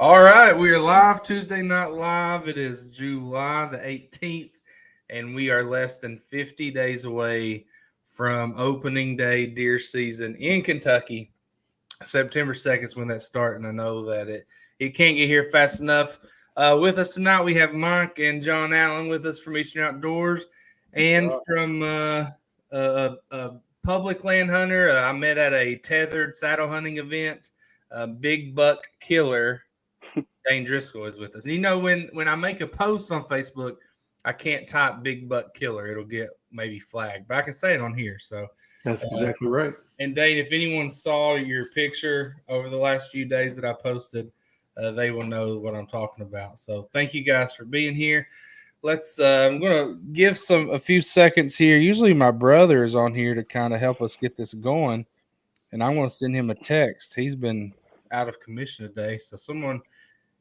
All right, we are live Tuesday Night Live. It is July the 18th, and we are less than 50 days away from opening day deer season in Kentucky. September 2nd is when that starts, and I know that it can't get here fast enough. With us tonight, we have Mike and John Allen with us from Eastern Outdoors and from a public land hunter. I met at a tethered saddle hunting event, Big Buck Killer. Dane Driscoll is with us. And you know, when I make a post on Facebook, I can't type Big Buck Killer. It'll get maybe flagged, but I can say it on here. So that's exactly right. And Dane, if anyone saw your picture over the last few days that I posted, they will know what I'm talking about. So thank you guys for being here. Let's. I'm going to give a few seconds here. Usually my brother is on here to kind of help us get this going, and I'm going to send him a text. He's been out of commission today, so someone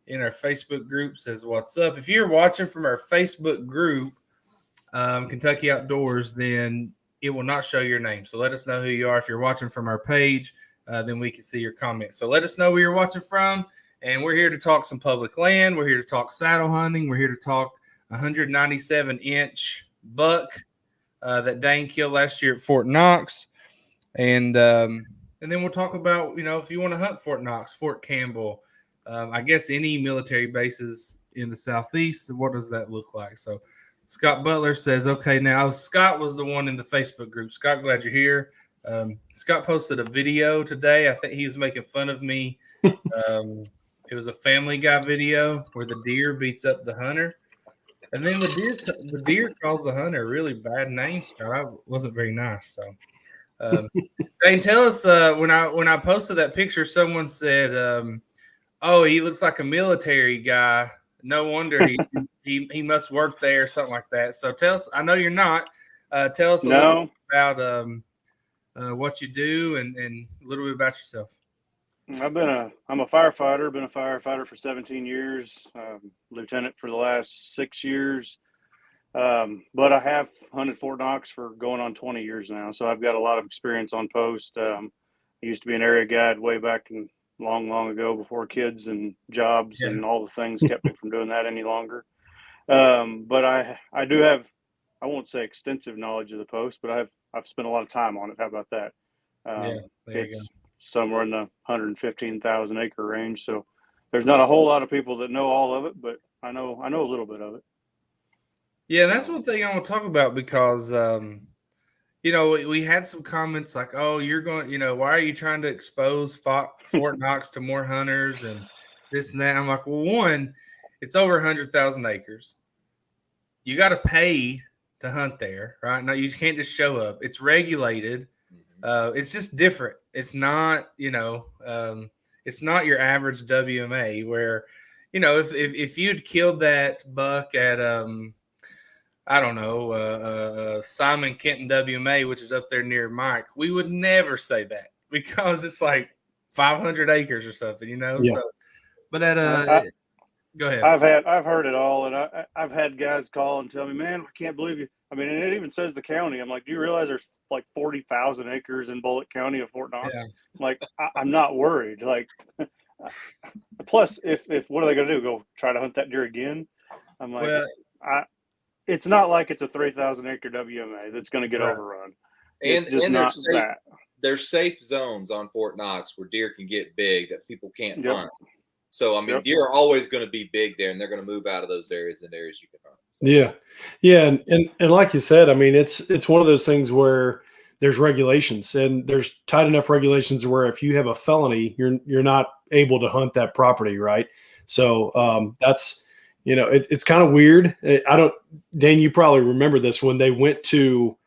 in our Facebook group says, "What's up?" If you're watching from our Facebook group, Kentucky Outdoors, then it will not show your name. So let us know who you are. If you're watching from our page, then we can see your comments. So let us know where you're watching from. And we're here to talk some public land. We're here to talk saddle hunting. We're here to talk 197-inch buck that Dane killed last year at Fort Knox. And then we'll talk about, if you want to hunt Fort Knox, Fort Campbell, I guess any military bases in the Southeast, what does that look like? So Scott Butler says, okay, now Scott was the one in the Facebook group. Scott, glad you're here. Scott posted a video today. I think he was making fun of me. It was a Family Guy video where the deer beats up the hunter. And then the deer calls the hunter a really bad name, Scott. I wasn't very nice. So, Dane, tell us, when I posted that picture, someone said, oh, he looks like a military guy. No wonder he must work there or something like that. So tell us, I know you're not. Tell us a little bit about what you do and a little bit about yourself. I'm a firefighter. Been a firefighter for 17 years. Lieutenant for the last 6 years. But I have hunted Fort Knox for going on 20 years now. So I've got a lot of experience on post. I used to be an area guide way back in long ago, before kids and jobs and all the things kept me from doing that any longer. But I do have, I won't say extensive knowledge of the post, but I've spent a lot of time on it. How about that? It's somewhere in the 115,000 acre range. So there's not a whole lot of people that know all of it, but I know a little bit of it. Yeah, that's one thing I want to talk about because, we had some comments like, oh, you're going, why are you trying to expose Fort Knox to more hunters and this and that? I'm like, well, one, it's over 100,000 acres. You got to pay to hunt there, right? No, you can't just show up. It's regulated. It's just different. It's not, it's not your average WMA where, if you'd killed that buck at, I don't know, Simon Kenton WMA, which is up there near Mike, we would never say that because it's like 500 acres or something, Yeah. So, but go ahead. I've heard it all, and I've had guys call and tell me, man, I can't believe you. I mean, and it even says the county. I'm like, do you realize there's like 40,000 acres in Bullitt County of Fort Knox? Yeah. Like, I'm not worried. Like, plus, if what are they going to do? Go try to hunt that deer again? I'm like, it's not like it's a 3,000 acre WMA that's going to get overrun. It's just not that. There's safe zones on Fort Knox where deer can get big that people can't hunt. So, I mean, deer are always going to be big there, and they're going to move out of those areas and areas you can hunt. Yeah. And like you said, I mean, it's one of those things where there's regulations, and there's tight enough regulations where if you have a felony, you're not able to hunt that property, right? So that's, it's kind of weird. Dane, you probably remember this when they went to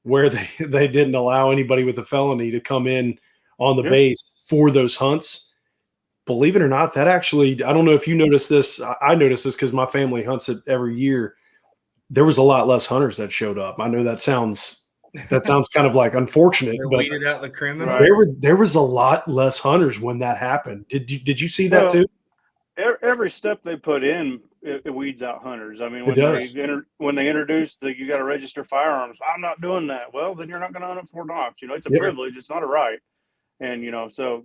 where they didn't allow anybody with a felony to come in on the base for those hunts. Believe it or not, that actually, I don't know if you noticed this. I noticed this because my family hunts it every year. There was a lot less hunters that showed up. I know that sounds kind of like unfortunate, they but weeded out the criminals. There was a lot less hunters when that happened. Did you see that too? Every step they put in, it weeds out hunters. I mean, when they introduced you got to register firearms, I'm not doing that. Well, then you're not going to hunt at Fort Knox. It's a privilege. It's not a right. And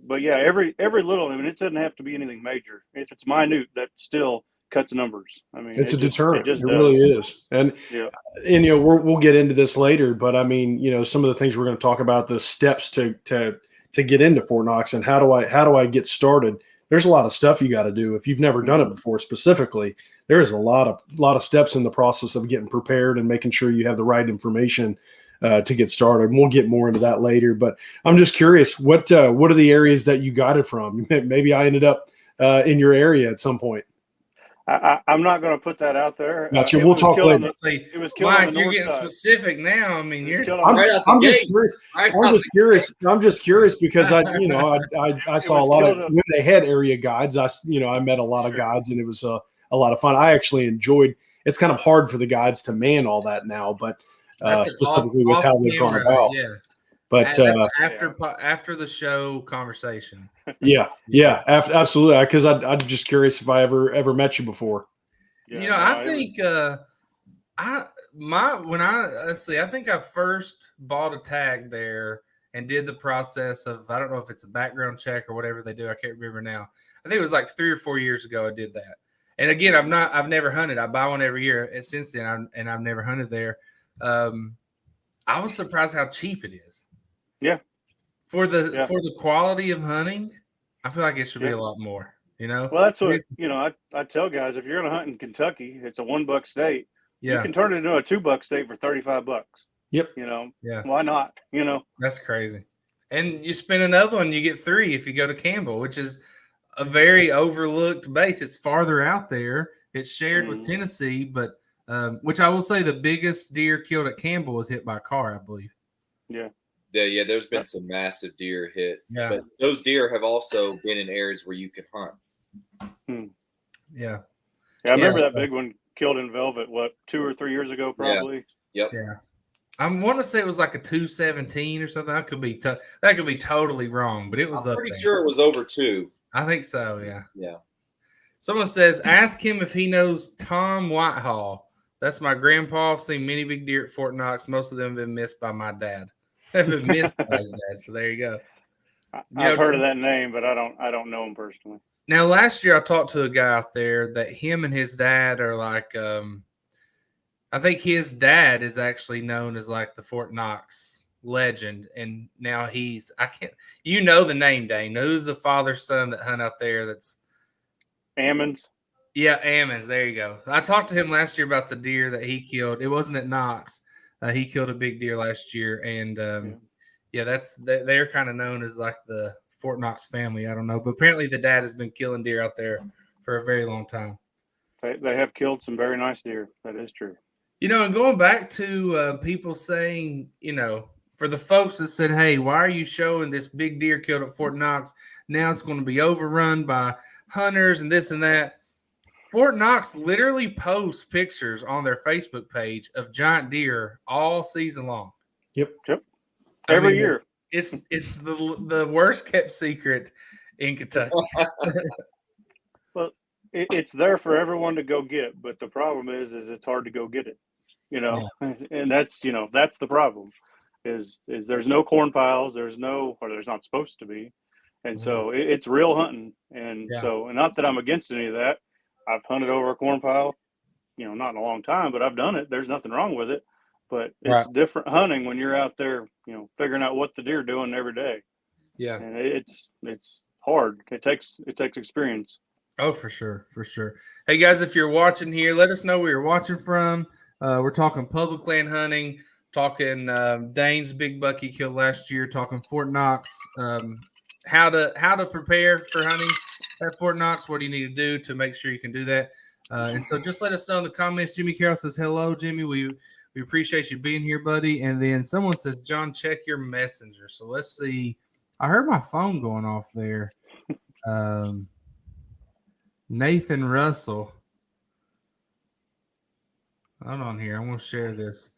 but yeah, every little. I mean, it doesn't have to be anything major. If it's minute, that still cuts numbers. I mean, It's a deterrent. It just It does. really is. And Yeah. and we'll get into this later, but I mean, some of the things we're going to talk about, the steps to get into Fort Knox, and how do I get started. There's a lot of stuff you got to do if you've never done it before. Specifically, there's a lot of steps in the process of getting prepared and making sure you have the right information to get started. And we'll get more into that later. But I'm just curious, what are the areas that you got it from? Maybe I ended up in your area at some point. I'm not going to put that out there. Gotcha. We'll talk later. It was killed Mike, on the you're north getting side. specific now. I mean, I'm just curious. I'm just curious because I saw a lot of when they had area guides. I met a lot of guides, and it was a lot of fun. I actually enjoyed. It's kind of hard for the guides to man all that now, but specifically with how they've gone about. Yeah. But that's after the show conversation. Yeah, absolutely. Because I'm just curious if I ever met you before. Yeah, I think I think I first bought a tag there and did the process of, I don't know if it's a background check or whatever they do. I can't remember now. I think it was like 3 or 4 years ago I did that. And again, I've never hunted. I buy one every year. And since then, I've never hunted there. I was surprised how cheap it is. Yeah. For the quality of hunting, I feel like it should be a lot more. Well, that's what I tell guys. If you're going to hunt in Kentucky, it's a $1 state. Yeah. You can turn it into a $2 state for $35. Yep. Yeah. Why not? That's crazy. And you spend another one, you get 3 if you go to Campbell, which is a very overlooked base. It's farther out there. It's shared with Tennessee, but which I will say the biggest deer killed at Campbell was hit by a car, I believe. Yeah. Yeah, there's been some massive deer hit. Yeah. But those deer have also been in areas where you can hunt. Yeah. I remember that big one killed in Velvet, 2 or 3 years ago, probably. Yep. Yeah. I want to say it was like a 217 or something. That could be totally wrong, but it was I'm pretty sure it was over 2. I think so, yeah. Yeah. Someone says, ask him if he knows Tom Whitehall. That's my grandpa. I've seen many big deer at Fort Knox. Most of them have been missed by my dad. Have been missed by his dad. So there you go. I've heard of that name, but I don't know him personally. Now, last year I talked to a guy out there that him and his dad are like, I think his dad is actually known as like the Fort Knox legend. And now the name, Dane. Who's the father son that hunt out there? That's Ammons. Yeah, Ammons. There you go. I talked to him last year about the deer that he killed. It wasn't at Knox. He killed a big deer last year. And they're kind of known as like the Fort Knox family. I don't know. But apparently the dad has been killing deer out there for a very long time. They have killed some very nice deer. That is true. And going back to people saying, for the folks that said, hey, why are you showing this big deer killed at Fort Knox? Now it's going to be overrun by hunters and this and that. Fort Knox literally posts pictures on their Facebook page of giant deer all season long. Yep. Every year. It's the worst kept secret in Kentucky. Well, it's there for everyone to go get, but the problem is it's hard to go get it. And that's the problem. Is there's no corn piles, there's not supposed to be, and so it's real hunting, and not that I'm against any of that. I've hunted over a corn pile, not in a long time, but I've done it. There's nothing wrong with it, but it's different hunting when you're out there, figuring out what the deer are doing every day. Yeah, and it's hard. It takes experience. Oh, for sure. Hey guys, if you're watching here, let us know where you're watching from. We're talking public land hunting, talking Dane's big buck he killed last year, talking Fort Knox, how to prepare for hunting at Fort Knox. What do you need to do to make sure you can do that? And so just let us know in the comments. Jimmy Carroll says, hello, Jimmy. We appreciate you being here, buddy. And then someone says, John, check your messenger. So let's see. I heard my phone going off there. Nathan Russell. Hold on here. I'm going to share this.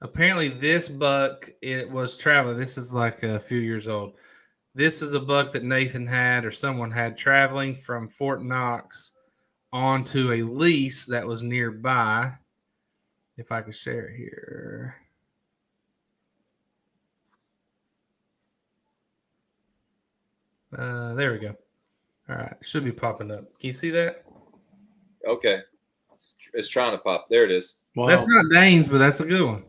Apparently this buck, it was traveling. This is like a few years old. This is a buck that Nathan had or someone had traveling from Fort Knox onto a lease that was nearby. If I could share it here. There we go. All right, should be popping up. Can you see that? Okay, it's trying to pop. There it is. Wow. That's not Dane's, but that's a good one.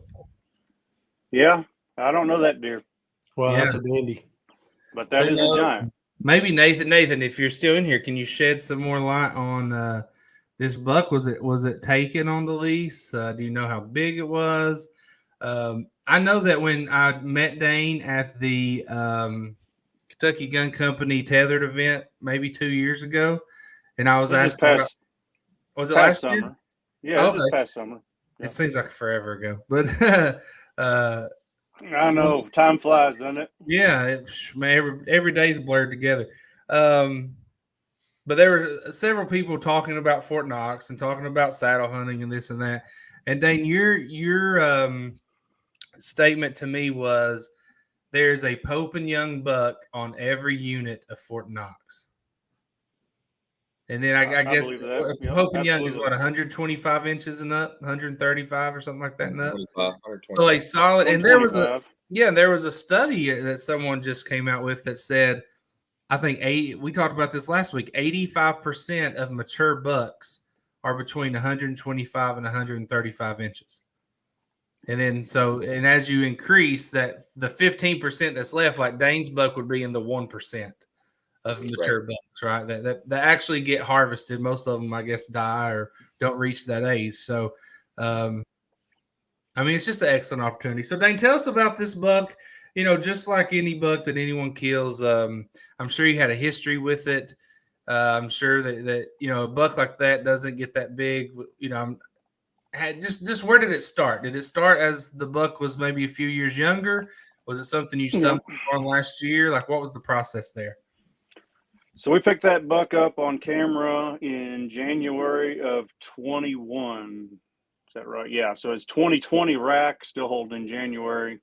Yeah, I don't know that deer, Wow, Yeah. that's a dandy. but that Who is knows? a giant. Maybe Nathan, if you're still in here, can you shed some more light on this buck? Was it taken on the lease? Do you know how big it was? I know that when I met Dane at the Kentucky Gun Company tethered event maybe 2 years ago, and I was It was just asking about, past was it past last year? summer. Yeah, it was just Okay. past summer. It seems like forever ago, but I know. Time flies, doesn't it? yeah, man, every day's blurred together. But there were several people talking about Fort Knox and talking about saddle hunting and this and that. And Dane, your statement to me was there's a Pope and Young buck on every unit of Fort Knox. And then I guess believe that. Yep, Pope and Young is absolutely. what, 125 inches and up, 135 or something like that and up. 125. So a solid, and there was 125. there was a study that someone just came out with that said, I think we talked about this last week, 85% of mature bucks are between 125 and 135 inches. And then and as you increase that, the 15% that's left, like Dane's buck would be in the 1% of mature bucks, right? That actually get harvested. Most of them, I guess, die or don't reach that age. So, I mean, it's just an excellent opportunity. So, Dane, tell us about this buck. You know, just like any buck that anyone kills, I'm sure you had a history with it. I'm sure that a buck like that doesn't get that big. You know, just where did it start? Did it start as the buck was maybe a few years younger? Was it something you stumbled on last year? Like, what was the process there? So we picked that buck up on camera in January of 21. Is that right? Yeah. So it's 2020 rack, still holding in January.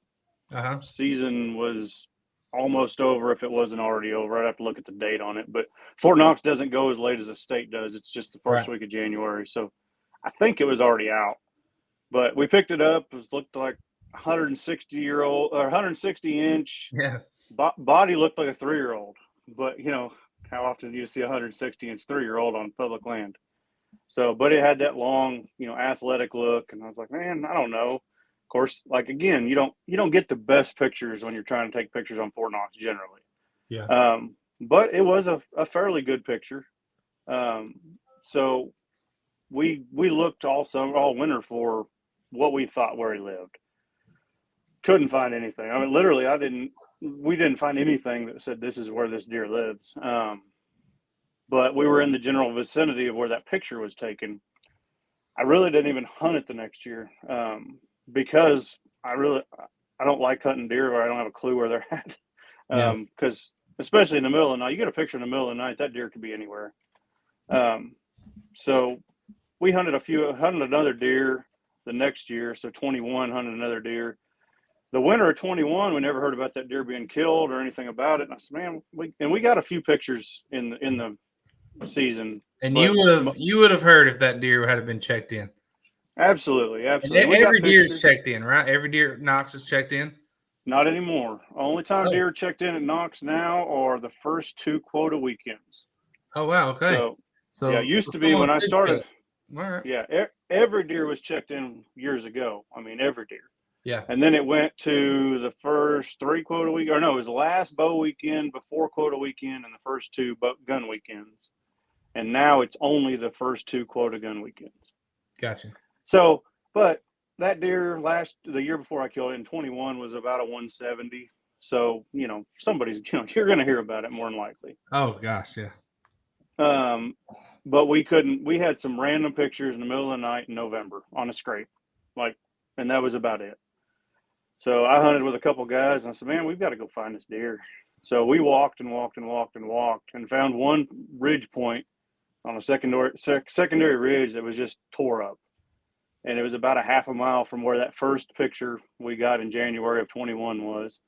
Season was almost over if it wasn't already over. I'd have to look at the date on it. But Fort Knox doesn't go as late as the state does. It's just the first week of January. So I think it was already out. But we picked it up. It looked like 160-year-old or 160-inch. Yeah. Body looked like a 3-year-old. But, you know, how often do you see a 160-inch 3-year-old on public land? So, but it had that long, athletic look. And I was like, man, I don't know. Of course, like, again, you don't get the best pictures when you're trying to take pictures on Fort Knox generally. Yeah. But it was a fairly good picture. So we looked all winter for what we thought where he lived. Couldn't find anything. I mean, literally, we didn't find anything that said this is where this deer lives. But we were in the general vicinity of where that picture was taken. I really didn't even hunt it the next year. Because I don't like hunting deer where I don't have a clue where they're at. Because especially in the middle of the night, you get a picture in the middle of the night, that deer could be anywhere. So we hunted another deer the next year. So 21 hunted another deer. The winter of 21, we never heard about that deer being killed or anything about it. And I said, man, we got a few pictures in the season. And you would have heard if that deer had been checked in. Absolutely. And every deer is checked in, right? Every deer at Knox is checked in? Not anymore. Only time deer checked in at Knox now are the first 2 quota weekends. Oh, wow. Okay. So yeah, it used to be when I started. All right. Yeah, every deer was checked in years ago. I mean, every deer. Yeah. And then it went to the first 3 quota week, or no, it was the last bow weekend before quota weekend and the first 2 gun weekends. And now it's only the first 2 quota gun weekends. Gotcha. So, but that deer the year before I killed it in 21 was about a 170. So, somebody's, you're going to hear about it more than likely. Oh gosh. Yeah. But we had some random pictures in the middle of the night in November on a scrape, and that was about it. So I hunted with a couple guys and I said, man, we've got to go find this deer. So we walked and walked and walked and walked and found one ridge point on a secondary ridge that was just tore up. And it was about a half a mile from where that first picture we got in January of 21 was.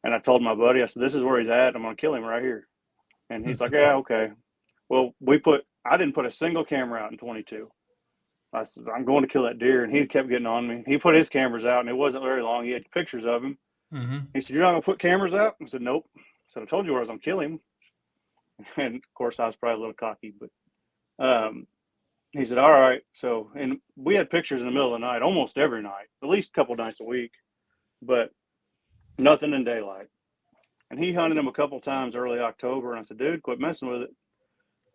And I told my buddy, I said, this is where he's at. I'm going to kill him right here. And he's like, yeah, okay. Well, I didn't put a single camera out in 22. I said, I'm going to kill that deer. And he kept getting on me. He put his cameras out, and it wasn't very long. He had pictures of him. Mm-hmm. He said, you're not going to put cameras out? I said, nope. I said, I told you where I was going to kill him. And of course, I was probably a little cocky, but he said, all right. So, and we had pictures in the middle of the night, almost every night, at least a couple nights a week, but nothing in daylight. And he hunted him a couple times early October. And I said, dude, quit messing with it.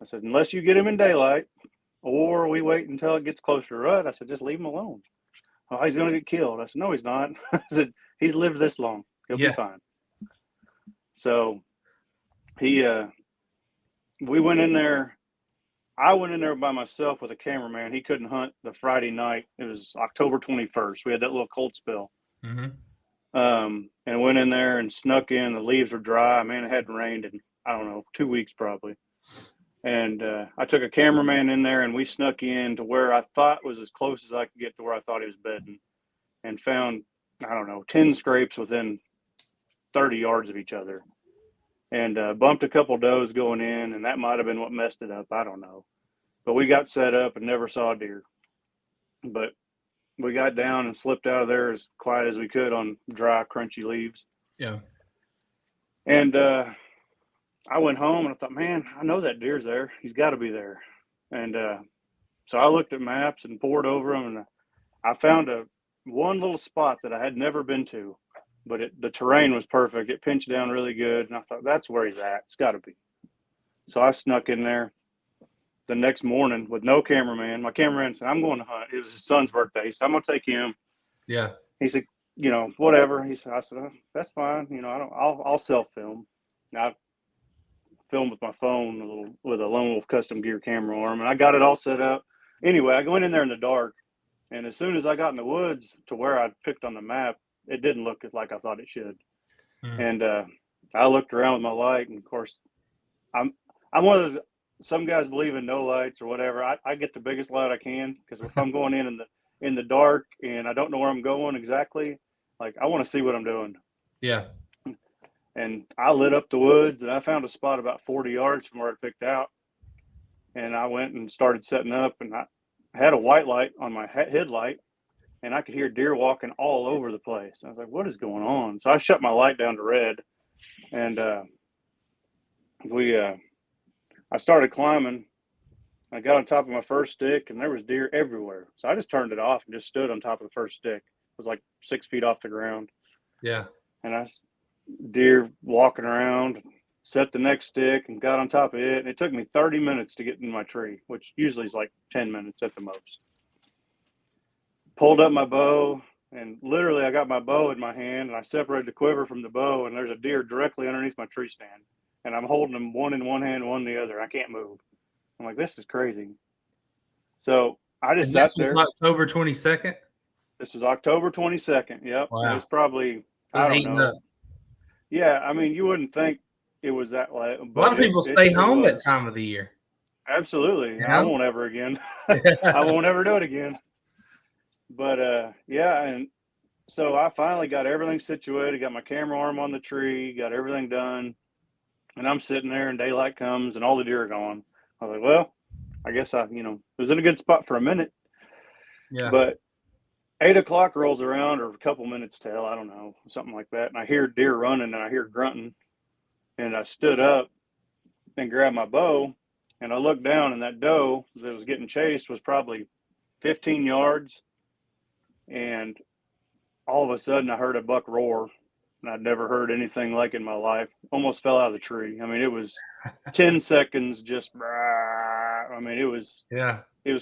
I said, unless you get him in daylight or we wait until it gets closer to rut, I said, just leave him alone. Oh, he's going to get killed. I said, no, he's not. I said, he's lived this long. He'll be fine. So we went in there. I went in there by myself with a cameraman. He couldn't hunt the Friday night. It was October 21st. We had that little cold spell. Mm-hmm. And went in there and snuck in. The leaves were dry. Man, it hadn't rained in, I don't know, 2 weeks probably. And I took a cameraman in there, and we snuck in to where I thought was as close as I could get to where I thought he was bedding, and found, I don't know, 10 scrapes within 30 yards of each other. And bumped a couple does going in, and that might have been what messed it up. I don't know. But we got set up and never saw a deer. But we got down and slipped out of there as quiet as we could on dry, crunchy leaves. Yeah. And I went home and I thought, man, I know that deer's there. He's got to be there. And so I looked at maps and poured over them, and I found one little spot that I had never been to, but the terrain was perfect. It pinched down really good, and I thought, that's where he's at. It's got to be. So I snuck in there the next morning with no cameraman. My cameraman said, I'm going to hunt. It was his son's birthday. He said, I'm going to take him. Yeah. He said, whatever. I said, oh, that's fine. I'll self-film. I filmed with my phone with a Lone Wolf custom gear camera arm, and I got it all set up. Anyway, I went in there in the dark, and as soon as I got in the woods to where I picked on the map, it didn't look like I thought it should. And I looked around with my light, and of course, I'm one of those. Some guys believe in no lights or whatever. I get the biggest light I can, because if I'm going in the dark and I don't know where I'm going exactly, like, I want to see what I'm doing. Yeah. And I lit up the woods, and I found a spot about 40 yards from where I picked out. And I went and started setting up, and I had a white light on my headlight, and I could hear deer walking all over the place. I was like, what is going on? So I shut my light down to red, and I started climbing. I got on top of my first stick, and there was deer everywhere. So I just turned it off and just stood on top of the first stick. It was like 6 feet off the ground. Yeah. And deer walking around, set the next stick and got on top of it. And it took me 30 minutes to get in my tree, which usually is like 10 minutes at the most. Pulled up my bow, and literally I got my bow in my hand, and I separated the quiver from the bow, and there's a deer directly underneath my tree stand. And I'm holding them one in one hand, one in the other. I can't move. I'm like, this is crazy. So I just sat there. This was October 22nd? This was October 22nd. Yep. Wow. It was probably, I don't know. Up. Yeah, I mean, you wouldn't think it was that late. A lot of people stay home that time of the year. Absolutely. I won't ever again. I won't ever do it again. But, yeah, and so I finally got everything situated, got my camera arm on the tree, got everything done. And I'm sitting there, and daylight comes, and all the deer are gone. I was like, well, I guess it was in a good spot for a minute. Yeah. But 8 o'clock rolls around, or a couple minutes till, I don't know, something like that. And I hear deer running, and I hear grunting. And I stood up and grabbed my bow, and I looked down, and that doe that was getting chased was probably 15 yards. And all of a sudden I heard a buck roar, and I'd never heard anything like it in my life. Almost fell out of the tree. I mean, it was 10 seconds just, I mean, it was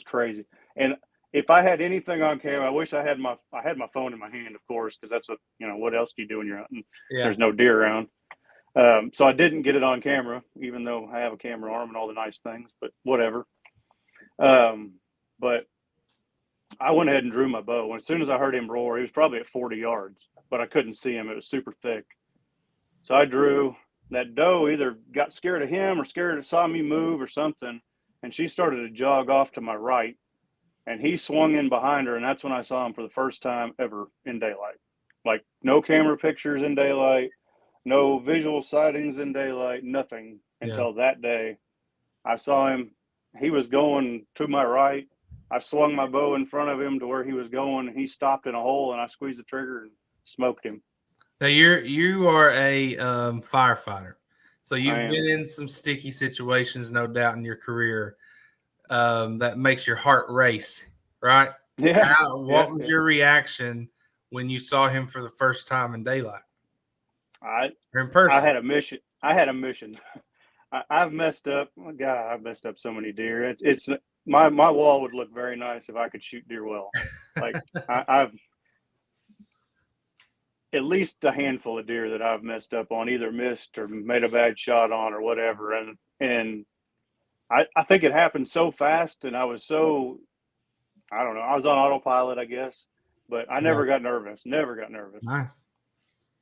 crazy. And if I had anything on camera, I wish I had my phone in my hand, of course, because that's what else do you do when you're hunting? Yeah. There's no deer around. So I didn't get it on camera, even though I have a camera arm and all the nice things, but whatever. But I went ahead and drew my bow. And as soon as I heard him roar, he was probably at 40 yards, but I couldn't see him. It was super thick. So I drew. That doe either got scared of him or saw me move or something, and she started to jog off to my right, and he swung in behind her, and that's when I saw him for the first time ever in daylight. Like, no camera pictures in daylight, no visual sightings in daylight, nothing until that day. I saw him. He was going to my right. I swung my bow in front of him to where he was going, and he stopped in a hole, and I squeezed the trigger and smoked him. Now you are a firefighter. So you've been in some sticky situations, no doubt, in your career that makes your heart race, right? Yeah. What was your reaction when you saw him for the first time in daylight? Or in person? I had a mission. I've messed up. God, I've messed up so many deer. It's my wall would look very nice if I could shoot deer well. Like I've at least a handful of deer that I've messed up on, either missed or made a bad shot on or whatever. And I think it happened so fast, and I was so, I don't know, I was on autopilot, I guess, but I never got nervous. Never got nervous. Nice.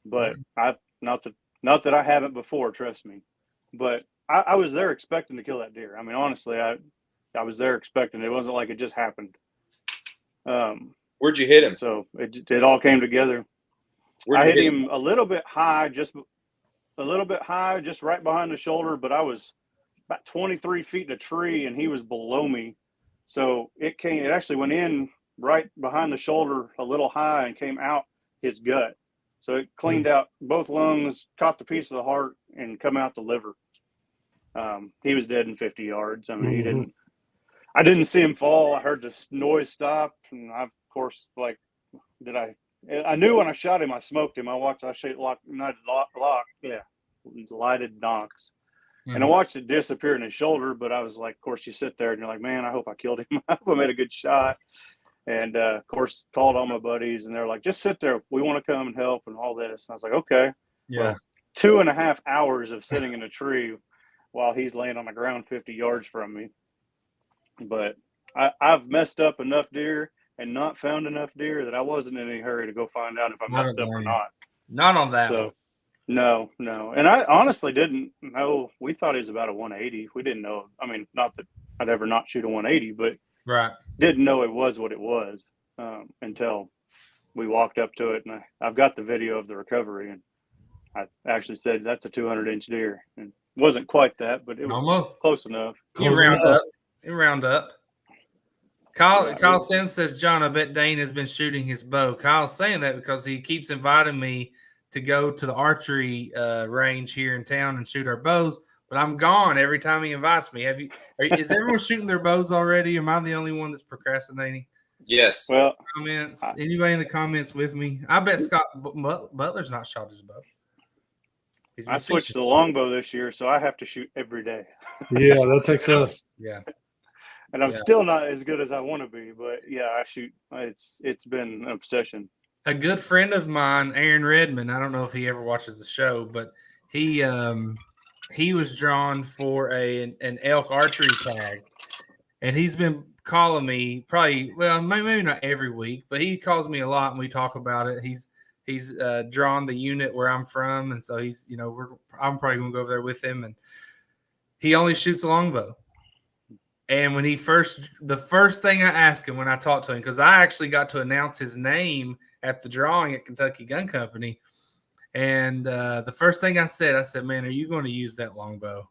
But I've not that I haven't before, trust me. But I was there expecting to kill that deer. I mean, honestly, I was there expecting. It wasn't like it just happened. Where'd you hit him? So it all came together. I hit him a little bit high, just right behind the shoulder, but I was about 23 feet in a tree and he was below me. So it actually went in right behind the shoulder a little high and came out his gut. So it cleaned out both lungs, caught the piece of the heart, and come out the liver. He was dead in 50 yards. I mean, I didn't see him fall. I heard the noise stop, and I, of course, I knew when I shot him, I smoked him. Lighted Knox. And I watched it disappear in his shoulder, but I was like, of course, you sit there and you're like, man, I hope I killed him. I hope I made a good shot. And, of course, called all my buddies, and they're like, just sit there. We want to come and help and all this. And I was like, okay. Yeah. Well, 2.5 hours of sitting in a tree while he's laying on the ground 50 yards from me. But I've messed up enough deer and not found enough deer that I wasn't in any hurry to go find out if I messed up or not. Not on that one. No. And I honestly didn't know. We thought he was about a 180. We didn't know. I mean, not that I'd ever not shoot a 180, but didn't know it was what it was until we walked up to it. And I've got the video of the recovery, and I actually said that's a 200-inch deer. And it wasn't quite that, but it was almost close enough. You round up. Kyle Sims says, John, I bet Dane has been shooting his bow. Kyle's saying that because he keeps inviting me to go to the archery range here in town and shoot our bows, but I'm gone every time he invites me. Is everyone shooting their bows already? Am I the only one that's procrastinating? Yes. Well, comments. Anybody in the comments with me? I bet Scott Butler's not shot his bow. I switched to the longbow this year, so I have to shoot every day. Yeah, that takes us. Yeah. And I'm still not as good as I want to be, but yeah, I shoot. It's been an obsession. A good friend of mine, Aaron Redmond, I don't know if he ever watches the show, but he was drawn for an elk archery tag, and he's been calling me maybe not every week, but he calls me a lot and we talk about it. He's drawn the unit where I'm from, and so he's I'm probably gonna go over there with him, and he only shoots a longbow. And when the first thing I asked him when I talked to him, because I actually got to announce his name at the drawing at Kentucky Gun Company, and the first thing I said, man, are you going to use that longbow?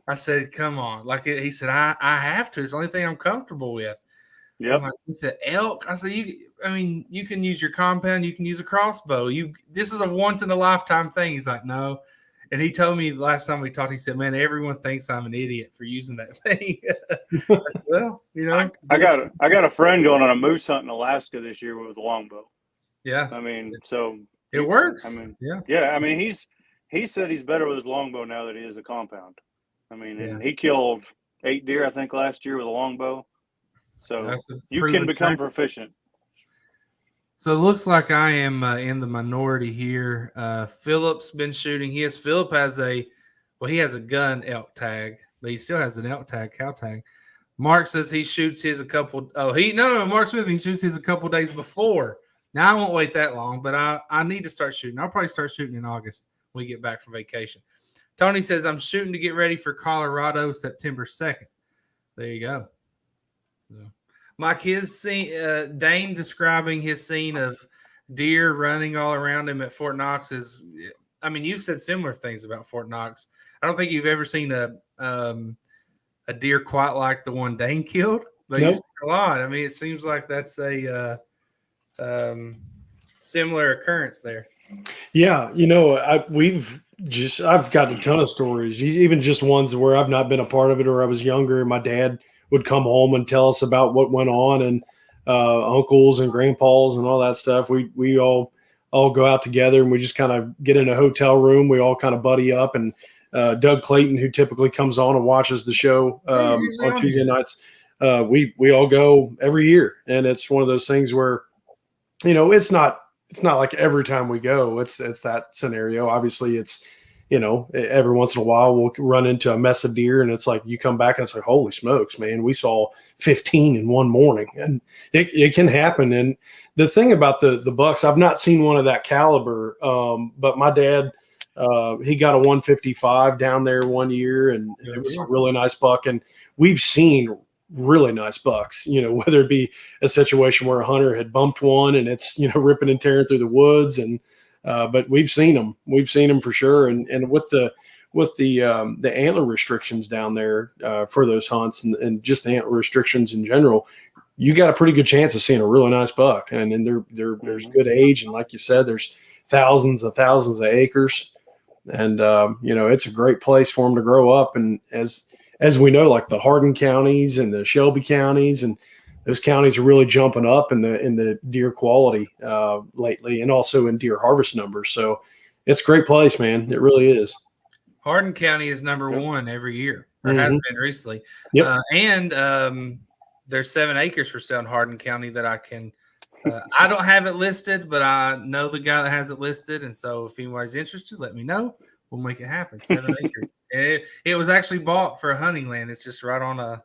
I said, come on. He said, I have to. It's the only thing I'm comfortable with. Yep. He said, elk. I said, you can use your compound. You can use a crossbow. This is a once in a lifetime thing. He's like, no. And he told me the last time we talked, he said, man, everyone thinks I'm an idiot for using that thing. I said, well, I got a friend going on a moose hunt in Alaska this year with a longbow. Yeah. I mean, so it works. I mean, yeah. I mean, he said he's better with his longbow now that he is a compound. I mean, and he killed 8 deer, I think, last year with a longbow. So you can become proficient. So it looks like I am in the minority here. Philip's been shooting. Philip has a gun elk tag, but he still has an elk tag, cow tag. Mark says he shoots his Mark's with me. He shoots his a couple days before. Now I won't wait that long, but I need to start shooting. I'll probably start shooting in August when we get back from vacation. Tony says I'm shooting to get ready for Colorado September 2nd. There you go. So. Mike, his scene, Dane describing his scene of deer running all around him at Fort Knox is, I mean, you've said similar things about Fort Knox. I don't think you've ever seen a deer quite like the one Dane killed, but you've seen a lot. I mean, it seems like that's a similar occurrence there. Yeah, I've got a ton of stories, even just ones where I've not been a part of it, or I was younger and my dad would come home and tell us about what went on, and uncles and grandpas and all that stuff. We all go out together and we just kind of get in a hotel room. We all kind of buddy up, and Doug Clayton, who typically comes on and watches the show on Tuesday nights, we all go every year, and it's one of those things where, it's not like every time we go, it's that scenario. Obviously, it's, every once in a while we'll run into a mess of deer, and it's like you come back and it's like, holy smokes, man, we saw 15 in one morning, and it can happen. And the thing about the bucks, I've not seen one of that caliber, but my dad, he got a 155 down there one year, and it was a really nice buck. And we've seen really nice bucks, whether it be a situation where a hunter had bumped one and it's, ripping and tearing through the woods. And, but we've seen them for sure. And with the antler restrictions down there for those hunts, and just the antler restrictions in general, you got a pretty good chance of seeing a really nice buck. And then there's good age. And like you said, there's thousands of acres, and, it's a great place for them to grow up. And as we know, like the Hardin counties and the Shelby counties, and those counties are really jumping up in the deer quality lately, and also in deer harvest numbers. So it's a great place, man. It really is. Hardin County is number one every year, or has been recently. Yep. And there's 7 acres for sale in Hardin County that I can. I don't have it listed, but I know the guy that has it listed, and so if anybody's interested, let me know. We'll make it happen. 7 acres. It was actually bought for a hunting land. It's just right on a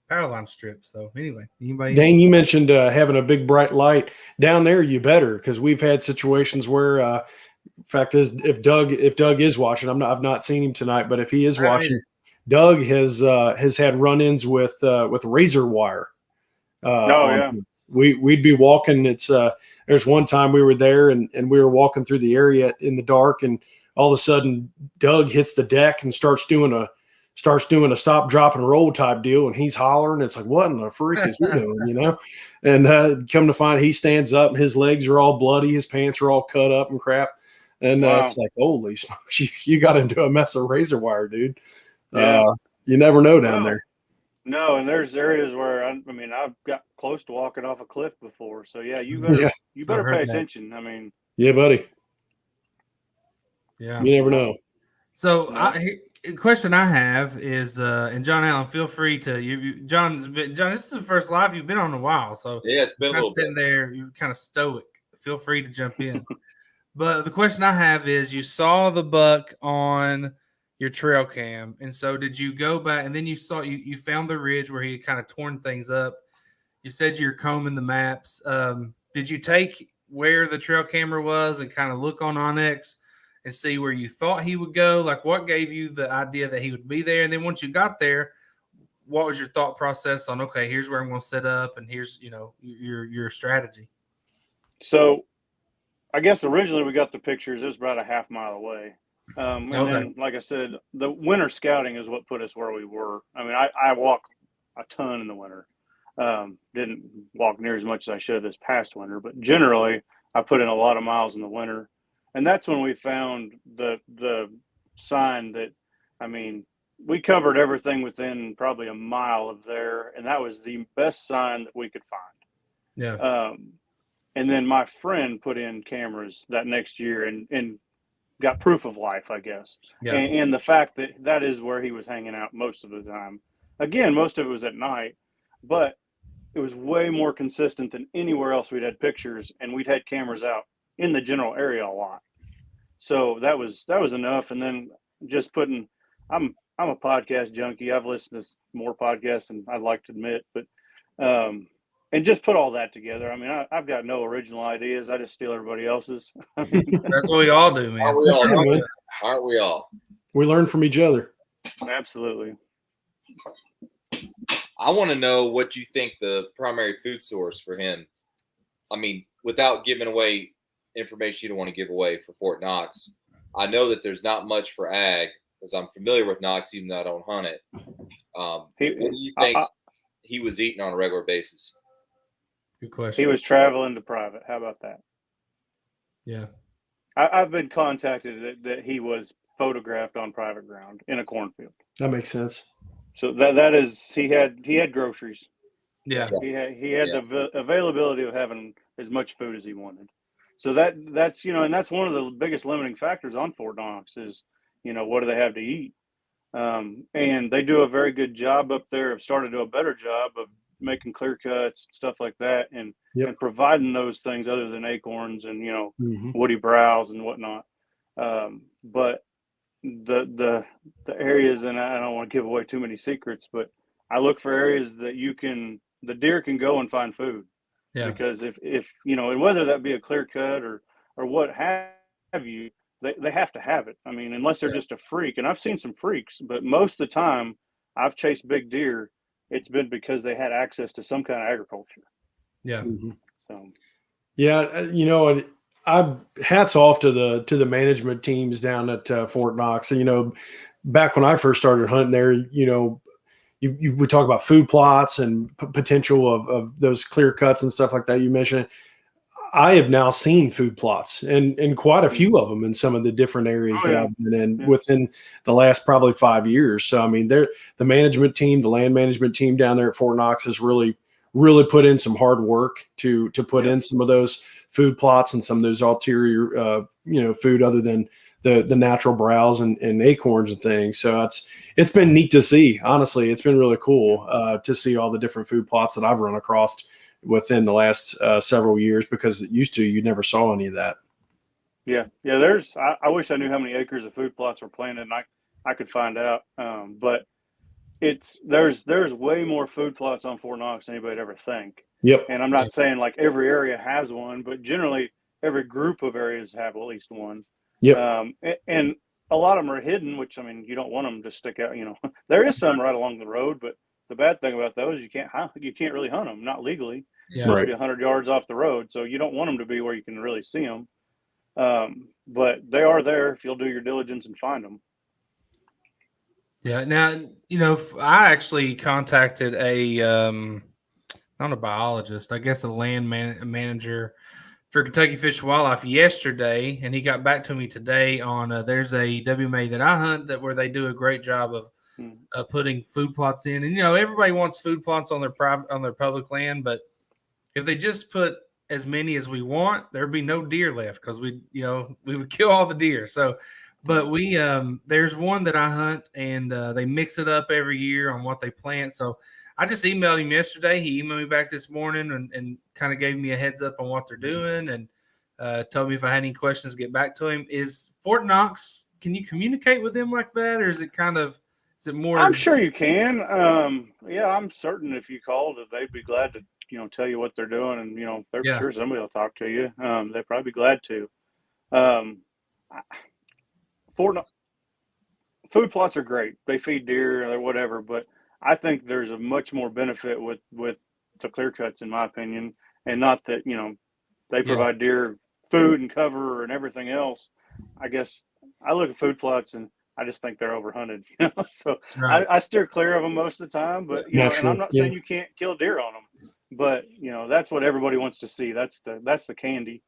power line strip. So anyway, anybody? Dane, you mentioned having a big bright light down there. You better, because we've had situations where, fact is, if Doug is watching, I've not seen him tonight, but if he is watching, Doug has had run-ins with razor wire. We'd be walking. There's one time we were there and we were walking through the area in the dark, and all of a sudden Doug hits the deck and starts doing a stop, drop, and roll type deal, and he's hollering. It's like, what in the freak is he doing, And come to find, he stands up and his legs are all bloody, his pants are all cut up and crap. And it's like, holy smokes, you got into a mess of razor wire, dude. Yeah. You never know down there. No, and there's areas where I've got close to walking off a cliff before. So yeah, you better pay attention. Yeah, buddy. Yeah, you never know. So the question I have is, and John Allen, feel free to John. This is the first live you've been on in a while, so yeah, it's been a little sitting there. You're kind of stoic. Feel free to jump in. But the question I have is, you saw the buck on your trail cam, and so did you go back and then you found the ridge where he had kind of torn things up? You said you're combing the maps. Did you take where the trail camera was and kind of look on Onyx and see where you thought he would go? Like, what gave you the idea that he would be there? And then once you got there, what was your thought process on, okay, here's where I'm going to set up, and here's, your strategy? So I guess originally we got the pictures. It was about a half mile away. And then, like I said, the winter scouting is what put us where we were. I walk a ton in the winter. Didn't walk near as much as I should this past winter, but generally I put in a lot of miles in the winter. And that's when we found the sign that, we covered everything within probably a mile of there, and that was the best sign that we could find. Yeah. And then my friend put in cameras that next year and got proof of life, I guess. Yeah. And the fact that is where he was hanging out most of the time. Again, most of it was at night, but it was way more consistent than anywhere else we'd had pictures, and we'd had cameras out in the general area a lot. So that was enough. And then just I'm a podcast junkie. I've listened to more podcasts than I'd like to admit, but and just put all that together. I've got no original ideas. I just steal everybody else's. That's what we all do, man. Aren't we all? We learn from each other. Absolutely. I want to know what you think the primary food source for him. Without giving away information you don't want to give away for Fort Knox, I know that there's not much for ag because I'm familiar with Knox, even though I don't hunt it. What do you think he was eating on a regular basis? Good question. He was traveling to private. How about that? Yeah. I've been contacted that he was photographed on private ground in a cornfield. That makes sense. So that is he had groceries. Yeah. He had the availability of having as much food as he wanted. So that's and that's one of the biggest limiting factors on Fort Knox is, what do they have to eat? And they do a very good job up there, have started to do a better job of making clear cuts, stuff like that, and providing those things other than acorns and, woody browse and whatnot. But the areas, and I don't want to give away too many secrets, but I look for areas that the deer can go and find food. Yeah. Because if and whether that be a clear cut or what have you, they have to have it. I mean, unless they're just a freak, and I've seen some freaks, but most of the time I've chased big deer, it's been because they had access to some kind of agriculture. Yeah. Mm-hmm. So, yeah, I hats off to the management teams down at Fort Knox. Back when I first started hunting there, you would talk about food plots and potential of those clear cuts and stuff like that you mentioned. I have now seen food plots and quite a few of them in some of the different areas that I've been in within the last probably 5 years. So, I mean, the management team, the land management team down there at Fort Knox has really put in some hard work to put in some of those food plots and some of those ulterior, food other than the natural browse and acorns and things. So it's been neat to see. Honestly, it's been really cool to see all the different food plots that I've run across within the last several years, because it used to, you never saw any of that. Yeah. I wish I knew how many acres of food plots were planted, and I could find out. But there's way more food plots on Fort Knox than anybody'd ever think. Yep. And I'm not saying like every area has one, but generally every group of areas have at least one. Yep. And a lot of them are hidden, which, I mean, you don't want them to stick out. There is some right along the road, but the bad thing about those, you can't really hunt them, not legally. Yeah. It must be 100 yards off the road, so you don't want them to be where you can really see them. But they are there if you'll do your diligence and find them. Yeah. Now, I actually contacted not a biologist, I guess a land manager for Kentucky Fish and Wildlife yesterday, and he got back to me today on there's a WMA that I hunt where they do a great job of putting food plots in. And everybody wants food plots on their public land, but if they just put as many as we want, there'd be no deer left because we would kill all the deer. So, but we there's one that I hunt, and they mix it up every year on what they plant. So I just emailed him yesterday. He emailed me back this morning and kind of gave me a heads up on what they're doing, and told me if I had any questions, get back to him. Is Fort Knox, can you communicate with them like that, or is it more? I'm sure you can. I'm certain if you called, that they'd be glad to tell you what they're doing, and they're sure somebody will talk to you. They'd probably be glad to. Fort Knox food plots are great. They feed deer or whatever, but I think there's a much more benefit with the clear cuts, in my opinion, and not that they provide deer food and cover and everything else. I guess I look at food plots and I just think they're overhunted, So right. I steer clear of them most of the time, but and I'm not saying you can't kill deer on them, but that's what everybody wants to see. That's the candy.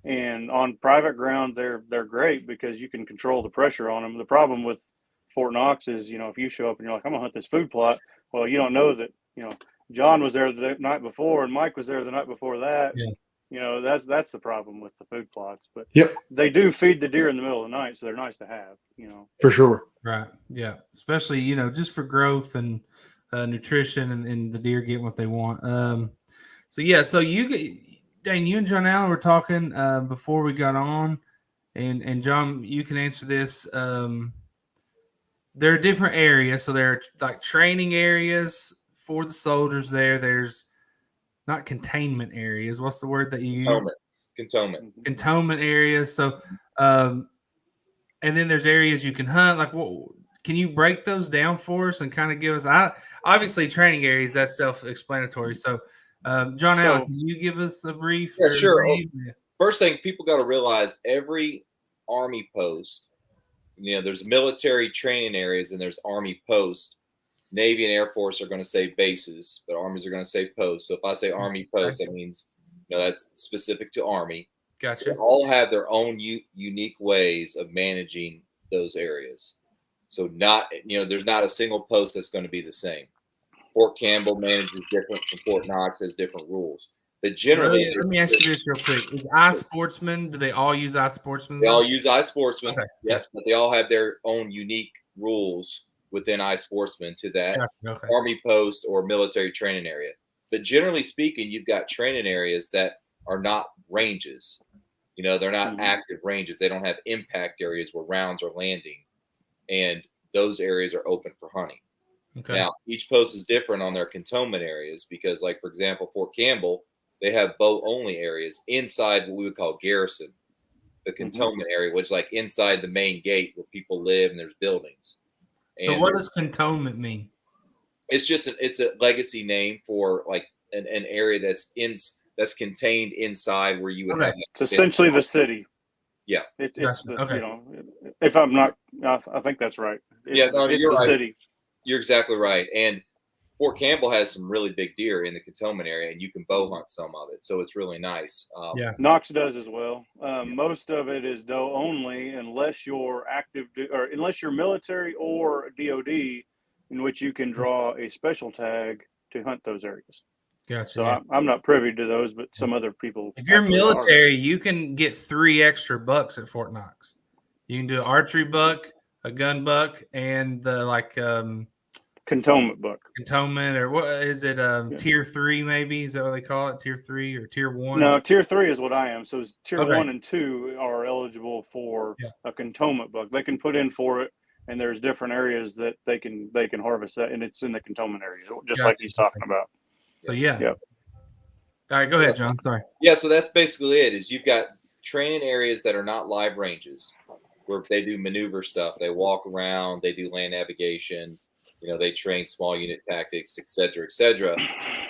And on private ground, they're great because you can control the pressure on them. The problem with Fort Knox is, if you show up and you're like, I'm gonna hunt this food plot, well, you don't know that, John was there the night before and Mike was there the night before that. Yeah. That's the problem with the food plots. But they do feed the deer in the middle of the night, so they're nice to have, For sure. Right. Yeah. Especially, just for growth and nutrition and the deer getting what they want. So Dane, you and John Allen were talking before we got on, and John, you can answer this. There are different areas. So there are like training areas for the soldiers there. There's not containment areas. What's the word that you use? Cantonment areas. So, and then there's areas you can hunt. Like, can you break those down for us and kind of give us? Obviously, training areas, that's self-explanatory. So, John Allen, can you give us a brief? Yeah, sure. First thing, people got to realize every Army post, there's military training areas and there's Army posts. Navy and Air Force are going to say bases, but Armies are going to say posts. So if I say Army post, that means that's specific to Army. Gotcha. They all have their own unique ways of managing those areas. So there's not a single post that's going to be the same. Fort Campbell manages different from Fort Knox, has different rules. But generally, let me ask you this real quick: is iSportsman? Do they all use iSportsman? They all use iSportsman. Okay, Yep, gotcha. but they all have their own unique rules within iSportsman to that Okay. Army post or military training area. But generally speaking, you've got training areas that are not ranges. They're not active ranges. They don't have impact areas where rounds are landing, and those areas are open for hunting. Okay. Now, each post is different on their cantonment areas because, like, for example, Fort Campbell, they have bow-only areas inside what we would call garrison, the cantonment area, which is like inside the main gate where people live and there's buildings. So what does cantonment mean? It's just it's a legacy name for like an area that's contained inside where you would have. It's essentially the city. Yeah. It's the, if I'm not, I think that's right. It's you're the right. city. You're exactly right. And Fort Campbell has some really big deer in the cantonment area, and you can bow hunt some of it. So it's really nice. Knox does as well. Most of it is doe only unless you're active or unless you're military or DOD, in which you can draw a special tag to hunt those areas. Gotcha. So I'm not privy to those, but some other people. If you're military, you can get 3 extra bucks at Fort Knox. You can do an archery buck, a gun buck, and the cantonment buck. Cantonment, or what is it? Tier 3, maybe? Is that what they call it? Tier 3 or Tier 1? No, Tier 3 is what I am. So Tier 1 and 2 are eligible for a cantonment buck. They can put in for it, and there's different areas that they can harvest that, and it's in the cantonment area, just like he's talking about. So All right, go ahead, John. Sorry. Yeah, so that's basically it. Is you've got training areas that are not live ranges, where they do maneuver stuff. They walk around. They do land navigation. They train small unit tactics, et cetera,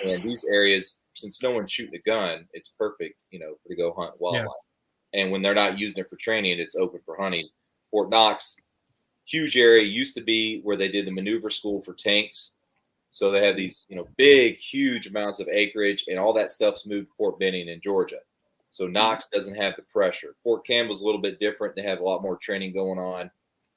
and these areas, since no one's shooting a gun, it's perfect, to go hunt wildlife. And when they're not using it for training, it's open for hunting. Fort Knox, huge area, used to be where they did the maneuver school for tanks. So they have these, big, huge amounts of acreage, and all that stuff's moved to Fort Benning in Georgia. So Knox doesn't have the pressure. Fort Campbell's a little bit different. They have a lot more training going on.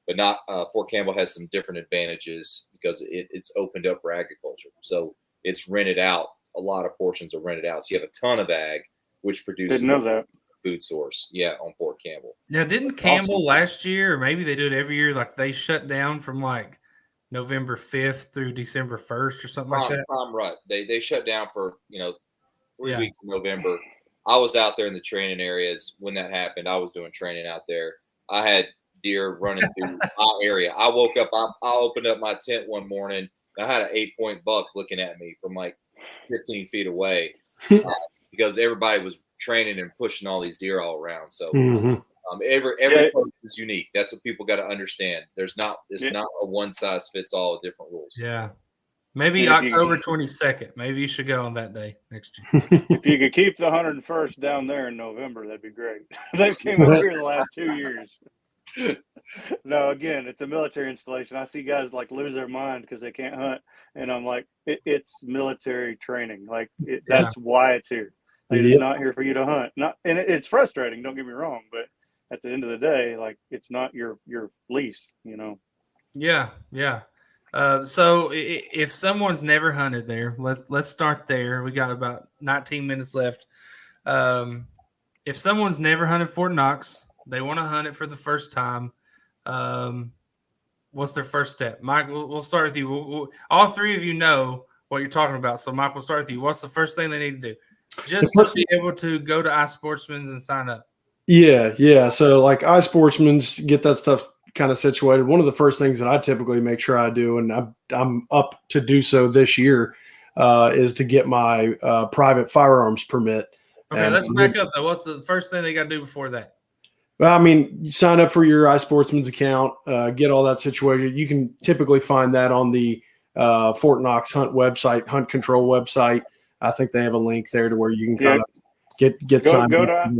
But not Fort Campbell has some different advantages because it's opened up for agriculture. So it's rented out. A lot of portions are rented out. So you have a ton of ag, which produces a food source. Yeah, on Fort Campbell. Now, didn't Campbell last year, or maybe they do it every year, like they shut down from like November 5th through December 1st or something like that? Prime rut. They shut down for 3 weeks in November. I was out there in the training areas when that happened. I was doing training out there. I had deer running through my area. I woke up, I opened up my tent one morning. I had an 8-point buck looking at me from like 15 feet away because everybody was training and pushing all these deer all around. So every post is unique. That's what people got to understand. It's not a one size fits all with different rules. Yeah. Maybe October 22nd. Maybe you should go on that day next year. If you could keep the 101st down there in November, that'd be great. They came up here the last 2 years. No, again, it's a military installation. I see guys like lose their mind because they can't hunt, and I'm like, it's military training. Like that's why it's here. Like, it's not here for you to hunt. And it's frustrating. Don't get me wrong, but at the end of the day, like it's not your lease. Yeah. So if someone's never hunted there, let's start there. We got about 19 minutes left. If someone's never hunted Fort Knox, they want to hunt it for the first time. What's their first step? Mike, we'll start with you. All three of you know what you're talking about. So, Mike, we'll start with you. What's the first thing they need to do? Just to be able to go to iSportsman's and sign up. Yeah. So, like iSportsman's, get that stuff kind of situated. One of the first things that I typically make sure I do, and I'm up to do so this year, is to get my private firearms permit. Okay, let's back up though. What's the first thing they got to do before that? Well, I mean, you sign up for your iSportsman's account, get all that situated. You can typically find that on the Fort Knox hunt website, hunt control website. I think they have a link there to where you can kind of get signed up.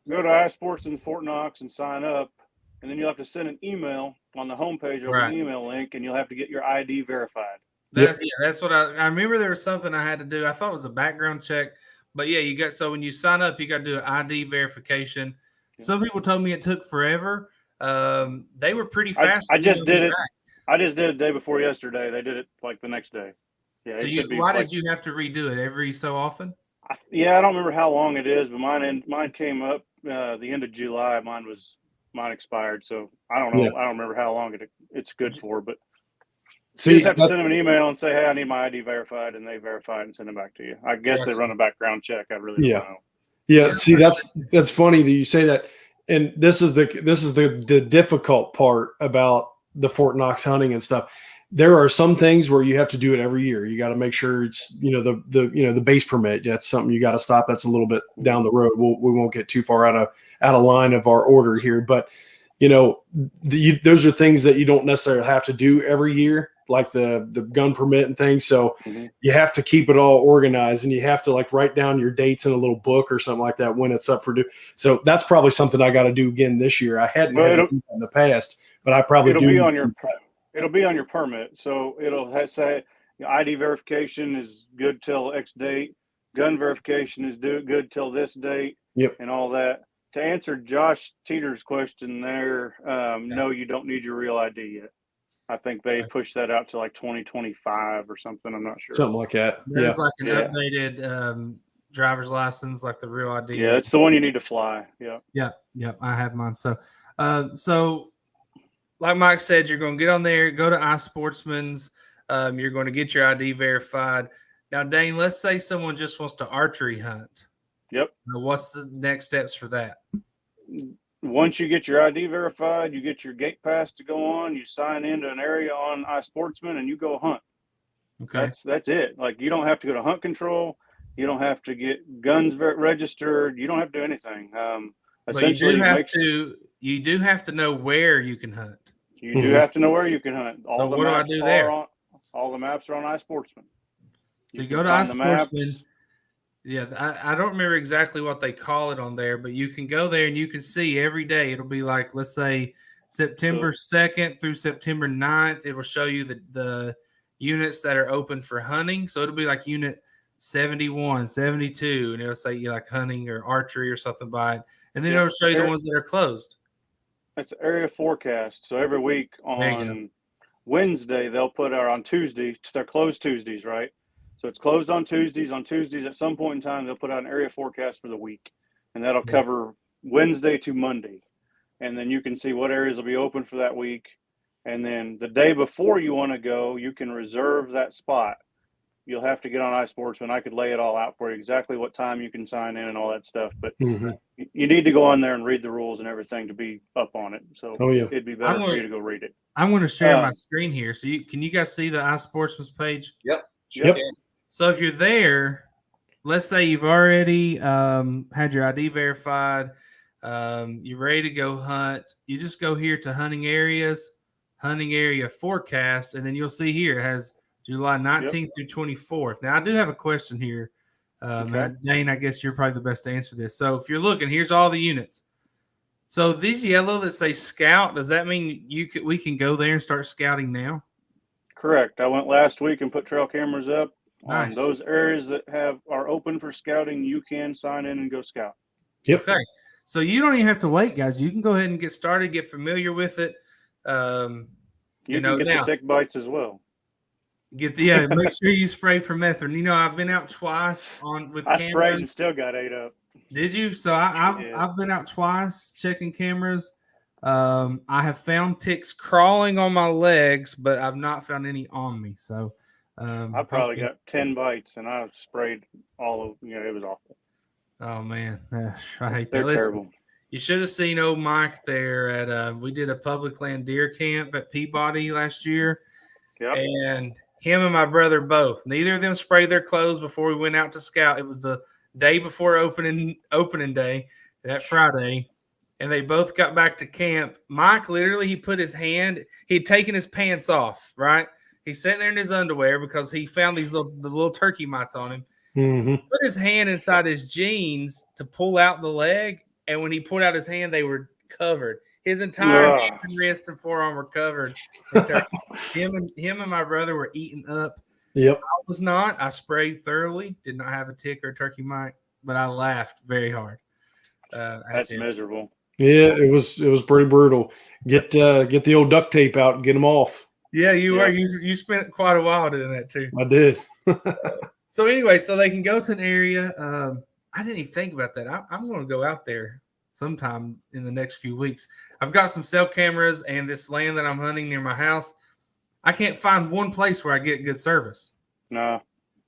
Go to iSportsman Fort Knox and sign up, and then you'll have to send an email on the homepage over the email link, and you'll have to get your ID verified. That's what I remember. There was something I had to do. I thought it was a background check, but so when you sign up, you got to do an ID verification. Some people told me it took forever. They were pretty fast. I just did it. I just did it the day before yesterday. They did it like the next day. Yeah. So it should be why like, did you have to redo it every so often? I don't remember how long it is, but mine came up the end of July. Mine expired, so I don't know. Yeah. I don't remember how long it's good for, but See, you just have to send them an email and say, "Hey, I need my ID verified," and they verify it and send it back to you. I guess they run a background check. I really don't know. Yeah. See, that's funny that you say that, and this is the difficult part about the Fort Knox hunting and stuff. There are some things where you have to do it every year. You got to make sure it's the base permit. That's something you got to stop. That's a little bit down the road. We won't get too far out of line of our order here, but those are things that you don't necessarily have to do every year, like the gun permit and things. So you have to keep it all organized, and you have to like write down your dates in a little book or something like that when it's up for due. So that's probably something I got to do again this year. I hadn't had to do that in the past, but I probably do. It'll be on your permit. So it'll say ID verification is good till X date. Gun verification is good till this date. Yep. And all that. To answer Josh Teeter's question there, no, you don't need your real ID yet. I think they pushed that out to like 2025 or something. I'm not sure. Something like that. It's like an updated driver's license, like the real ID. Yeah, it's the one you need to fly. Yeah. Yeah. I have mine. So, like Mike said, you're going to get on there, go to iSportsman's. You're going to get your ID verified. Now, Dane, let's say someone just wants to archery hunt. Yep. Now, what's the next steps for that? Once you get your ID verified, you get your gate pass to go on, you sign into an area on iSportsman, and you go hunt. Okay. That's it. Like, you don't have to go to hunt control. You don't have to get guns registered. You don't have to do anything. But you do have to know where you can hunt. You do have to know where you can hunt. What do I do there? All the maps are on iSportsman. So you go to iSportsman. Yeah, I don't remember exactly what they call it on there, but you can go there and you can see every day. It'll be like, let's say, September 2nd through September 9th. It will show you the units that are open for hunting. So it'll be like unit 71, 72, and it'll say you like hunting or archery or something by it. And then it'll show you the ones that are closed. That's area forecast. So every week on Wednesday, they'll put out on Tuesday. They're closed Tuesdays, right? So it's closed on Tuesdays. On Tuesdays, at some point in time, they'll put out an area forecast for the week, and that'll cover Wednesday to Monday. And then you can see what areas will be open for that week. And then the day before you want to go, you can reserve that spot. You'll have to get on iSportsman. I could lay it all out for you, exactly what time you can sign in and all that stuff. But you need to go on there and read the rules and everything to be up on it. So it'd be better for you to go read it. I'm going to share my screen here. So can you guys see the iSportsman's page? Yep. So if you're there, let's say you've already had your ID verified, you're ready to go hunt. You just go here to hunting areas, hunting area forecast, and then you'll see here it has July 19th through 24th. Now, I do have a question here. And Dane, I guess you're probably the best to answer this. So if you're looking, here's all the units. So these yellow that say scout, does that mean we can go there and start scouting now? Correct. I went last week and put trail cameras up. Nice. Those areas that are open for scouting, you can sign in and go scout. Yep. Okay. So you don't even have to wait, guys. You can go ahead and get started, get familiar with it. You can get the tick bites as well. Make sure you spray permethrin. I've been out twice with I cameras. sprayed and still got ate up. Did you? So I've been out twice checking cameras. I have found ticks crawling on my legs, but I've not found any on me. So I probably got 10 bites, and I sprayed all of. It was awful. Oh man, I hate that. They're terrible. You should have seen old Mike there at we did a public land deer camp at Peabody last year. Yep. And him and my brother both. Neither of them sprayed their clothes before we went out to scout. It was the day before opening day, that Friday, and they both got back to camp. Mike literally, he put his hand. He'd taken his pants off. Right, he's sitting there in his underwear because he found the little turkey mites on him. Put his hand inside his jeans to pull out the leg, and when he pulled out his hand, they were covered. His entire hand and wrist and forearm were covered. Him and my brother were eaten up. Yep. I was not. I sprayed thoroughly. Did not have a tick or a turkey mite, but I laughed very hard. That's miserable. Yeah, it was pretty brutal. Get the old duct tape out and get them off. Yeah, you were. Yeah. You spent quite a while doing that too. I did. So anyway, so they can go to an area. I didn't even think about that. I'm going to go out there sometime in the next few weeks. I've got some cell cameras and this land that I'm hunting near my house. I can't find one place where I get good service. No.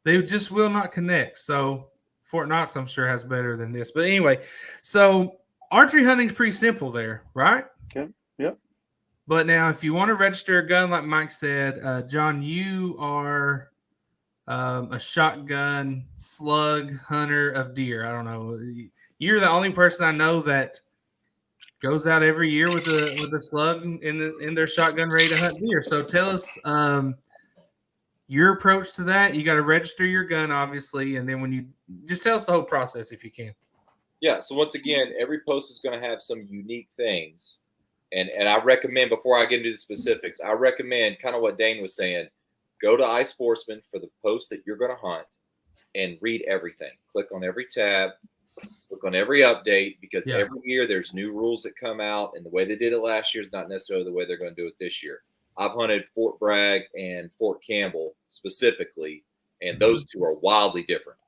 They just will not connect. So Fort Knox, I'm sure, has better than this. But anyway, so archery hunting is pretty simple there, right? Okay. Yep. But now, if you want to register a gun, like Mike said, John, you are a shotgun slug hunter of deer. I don't know. You're the only person I know that goes out every year with a slug in their shotgun ready to hunt deer. So tell us your approach to that. You got to register your gun, obviously, and then when you just tell us the whole process if you can. Yeah. So once again, every post is going to have some unique things. And I recommend, before I get into the specifics, I recommend kind of what Dane was saying. Go to iSportsman for the post that you're going to hunt and read everything. Click on every tab, click on every update, because every year there's new rules that come out, and the way they did it last year is not necessarily the way they're going to do it this year. I've hunted Fort Bragg and Fort Campbell specifically, and those two are wildly different.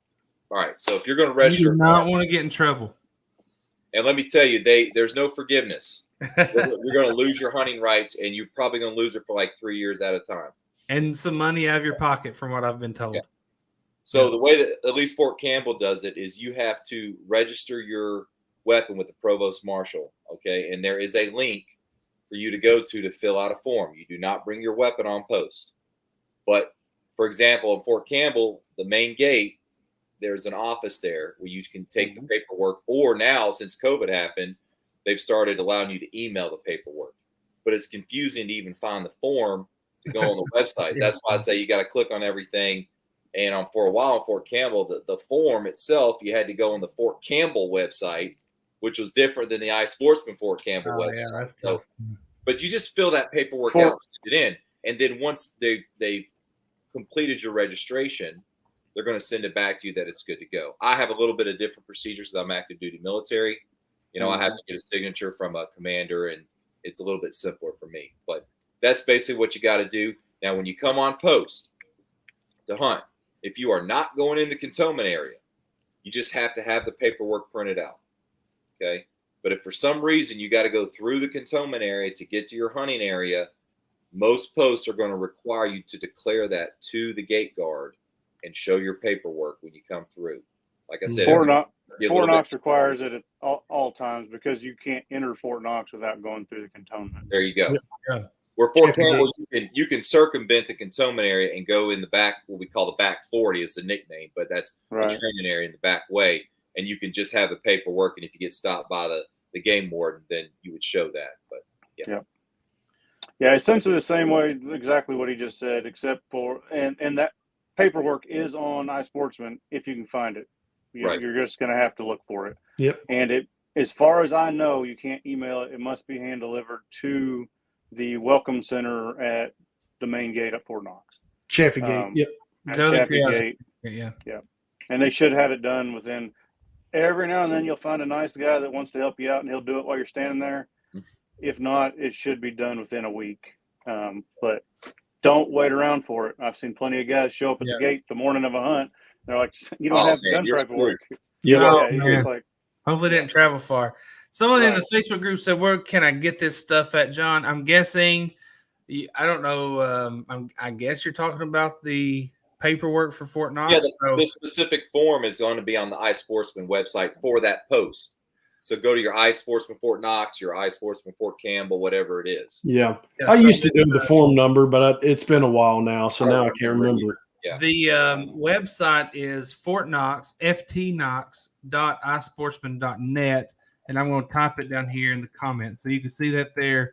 All right, so if you're going to register, you do not want to get in trouble. And let me tell you, there's no forgiveness. You're going to lose your hunting rights, and you're probably going to lose it for like 3 years at a time. And some money out of your pocket, from what I've been told. Yeah. So the way that at least Fort Campbell does it is you have to register your weapon with the provost marshal, okay? And there is a link for you to go to fill out a form. You do not bring your weapon on post. But, for example, in Fort Campbell, the main gate, there's an office there where you can take the paperwork, or now, since COVID happened, they've started allowing you to email the paperwork. But it's confusing to even find the form to go on the website. That's why I say you got to click on everything. And for a while in Fort Campbell, the form itself, you had to go on the Fort Campbell website, which was different than the iSportsman Fort Campbell website. Yeah, that's tough. But you just fill that paperwork out and send it in. And then once they've completed your registration, they're going to send it back to you that it's good to go. I have a little bit of different procedures because I'm active duty military. You know, I have to get a signature from a commander, and it's a little bit simpler for me. But that's basically what you got to do. Now, when you come on post to hunt, if you are not going in the cantonment area, you just have to have the paperwork printed out, okay? But if for some reason you got to go through the cantonment area to get to your hunting area, most posts are going to require you to declare that to the gate guard and show your paperwork when you come through. Like I said, Fort Knox requires it at all times because you can't enter Fort Knox without going through the cantonment. There you go. Yeah. Where Fort Campbell, you can circumvent the cantonment area and go in the back, what we call the back 40 is the nickname, but that's the training area in the back way. And you can just have the paperwork. And if you get stopped by the game warden, then you would show that. But yeah, essentially the same way, exactly what he just said, except for, and that paperwork is on iSportsman if you can find it. You're just going to have to look for it. Yep. And as far as I know, you can't email it. It must be hand delivered to the welcome center at the main gate at Fort Knox. Chaffee Gate. Yep. Chaffee Gate. Yeah. And they should have it done within. Every now and then you'll find a nice guy that wants to help you out, and he'll do it while you're standing there. If not, it should be done within a week. But don't wait around for it. I've seen plenty of guys show up at the gate the morning of a hunt. They're like, you don't have gun paperwork. Hopefully didn't travel far. Someone in the Facebook group said, where can I get this stuff at, John? I'm guessing, I don't know, I guess you're talking about the paperwork for Fort Knox. Yeah, the specific form is going to be on the iSportsman website for that post. So go to your iSportsman Fort Knox, your iSportsman Fort Campbell, whatever it is. Yeah. I used to do the form number, but it's been a while now, so now I can't remember. Yeah. The website is Fort Knox, ftnox.isportsman.net, and I'm going to type it down here in the comments. So you can see that there,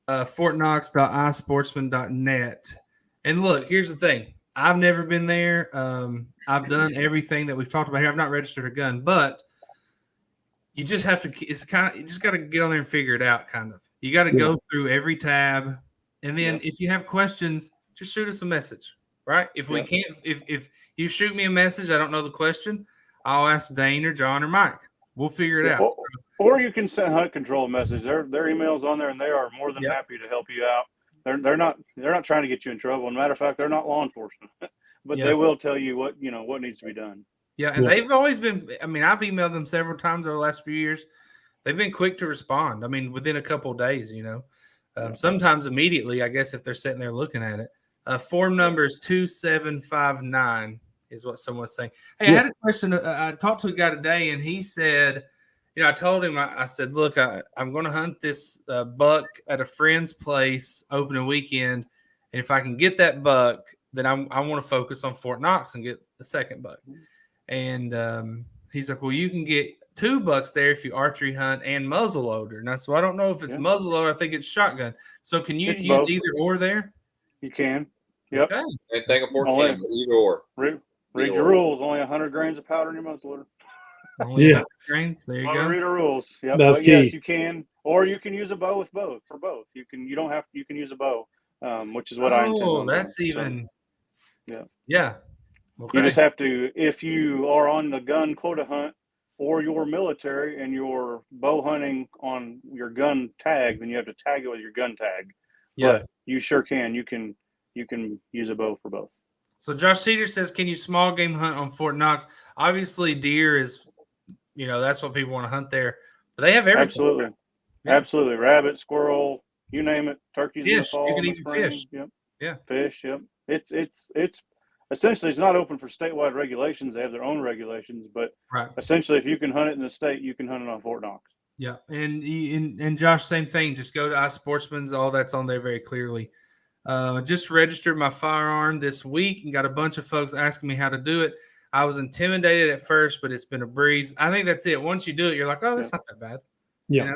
fortknox.isportsman.net. And look, here's the thing. I've never been there. I've done everything that we've talked about here. I've not registered a gun, but you just have to, you just got to get on there and figure it out, kind of. You got to go through every tab. And then if you have questions, just shoot us a message, right? If we can't, if you shoot me a message, I don't know the question, I'll ask Dane or John or Mike. We'll figure it out. Or you can send hunt control message. Their email's on there, and they are more than happy to help you out. They're not trying to get you in trouble. As a matter of fact, they're not law enforcement, but they will tell you what needs to be done. Yeah, and they've always been. I mean, I've emailed them several times over the last few years. They've been quick to respond. I mean, within a couple of days, sometimes immediately. I guess if they're sitting there looking at it. Form number is 2759 is what someone's saying. Hey, I had a question. I talked to a guy today, and he said, I told him, I said, look, I'm going to hunt this buck at a friend's place opening weekend, and if I can get that buck, then I want to focus on Fort Knox and get the second buck. And he's like, well, you can get 2 bucks there if you archery hunt and muzzleloader. And I said, well, I don't know if it's muzzleloader. I think it's shotgun. So can you use both. Either or there? You can. Yep. Okay. Same thing a Fort Camp, either or. Read your rules. Only 100 grains of powder in your muzzleloader. Only 100 grains. There you go. Read the rules. Yep. That's key. Yes, you can. Or you can use a bow for both. You can use a bow, which is what I intend on. Oh, that's even. So, yeah. Okay. You just have to, if you are on the gun quota hunt or you're military and you're bow hunting on your gun tag, then you have to tag it with your gun tag. Yeah. But you sure can. You can use a bow for both. So Josh Cedar says, can you small game hunt on Fort Knox? Obviously, deer is, that's what people want to hunt there. But they have everything. Absolutely. Yeah. Absolutely. Rabbit, squirrel, you name it. Turkeys in the fall. You can eat fish. Yep. Yeah. Fish. Yep. It's essentially, it's not open for statewide regulations. They have their own regulations, but essentially, if you can hunt it in the state, you can hunt it on Fort Knox. Yeah, and Josh, same thing. Just go to iSportsman's. All that's on there very clearly. Just registered my firearm this week and got a bunch of folks asking me how to do it. I was intimidated at first, but it's been a breeze. I think that's it. Once you do it, you're like, oh, that's not that bad. Yeah.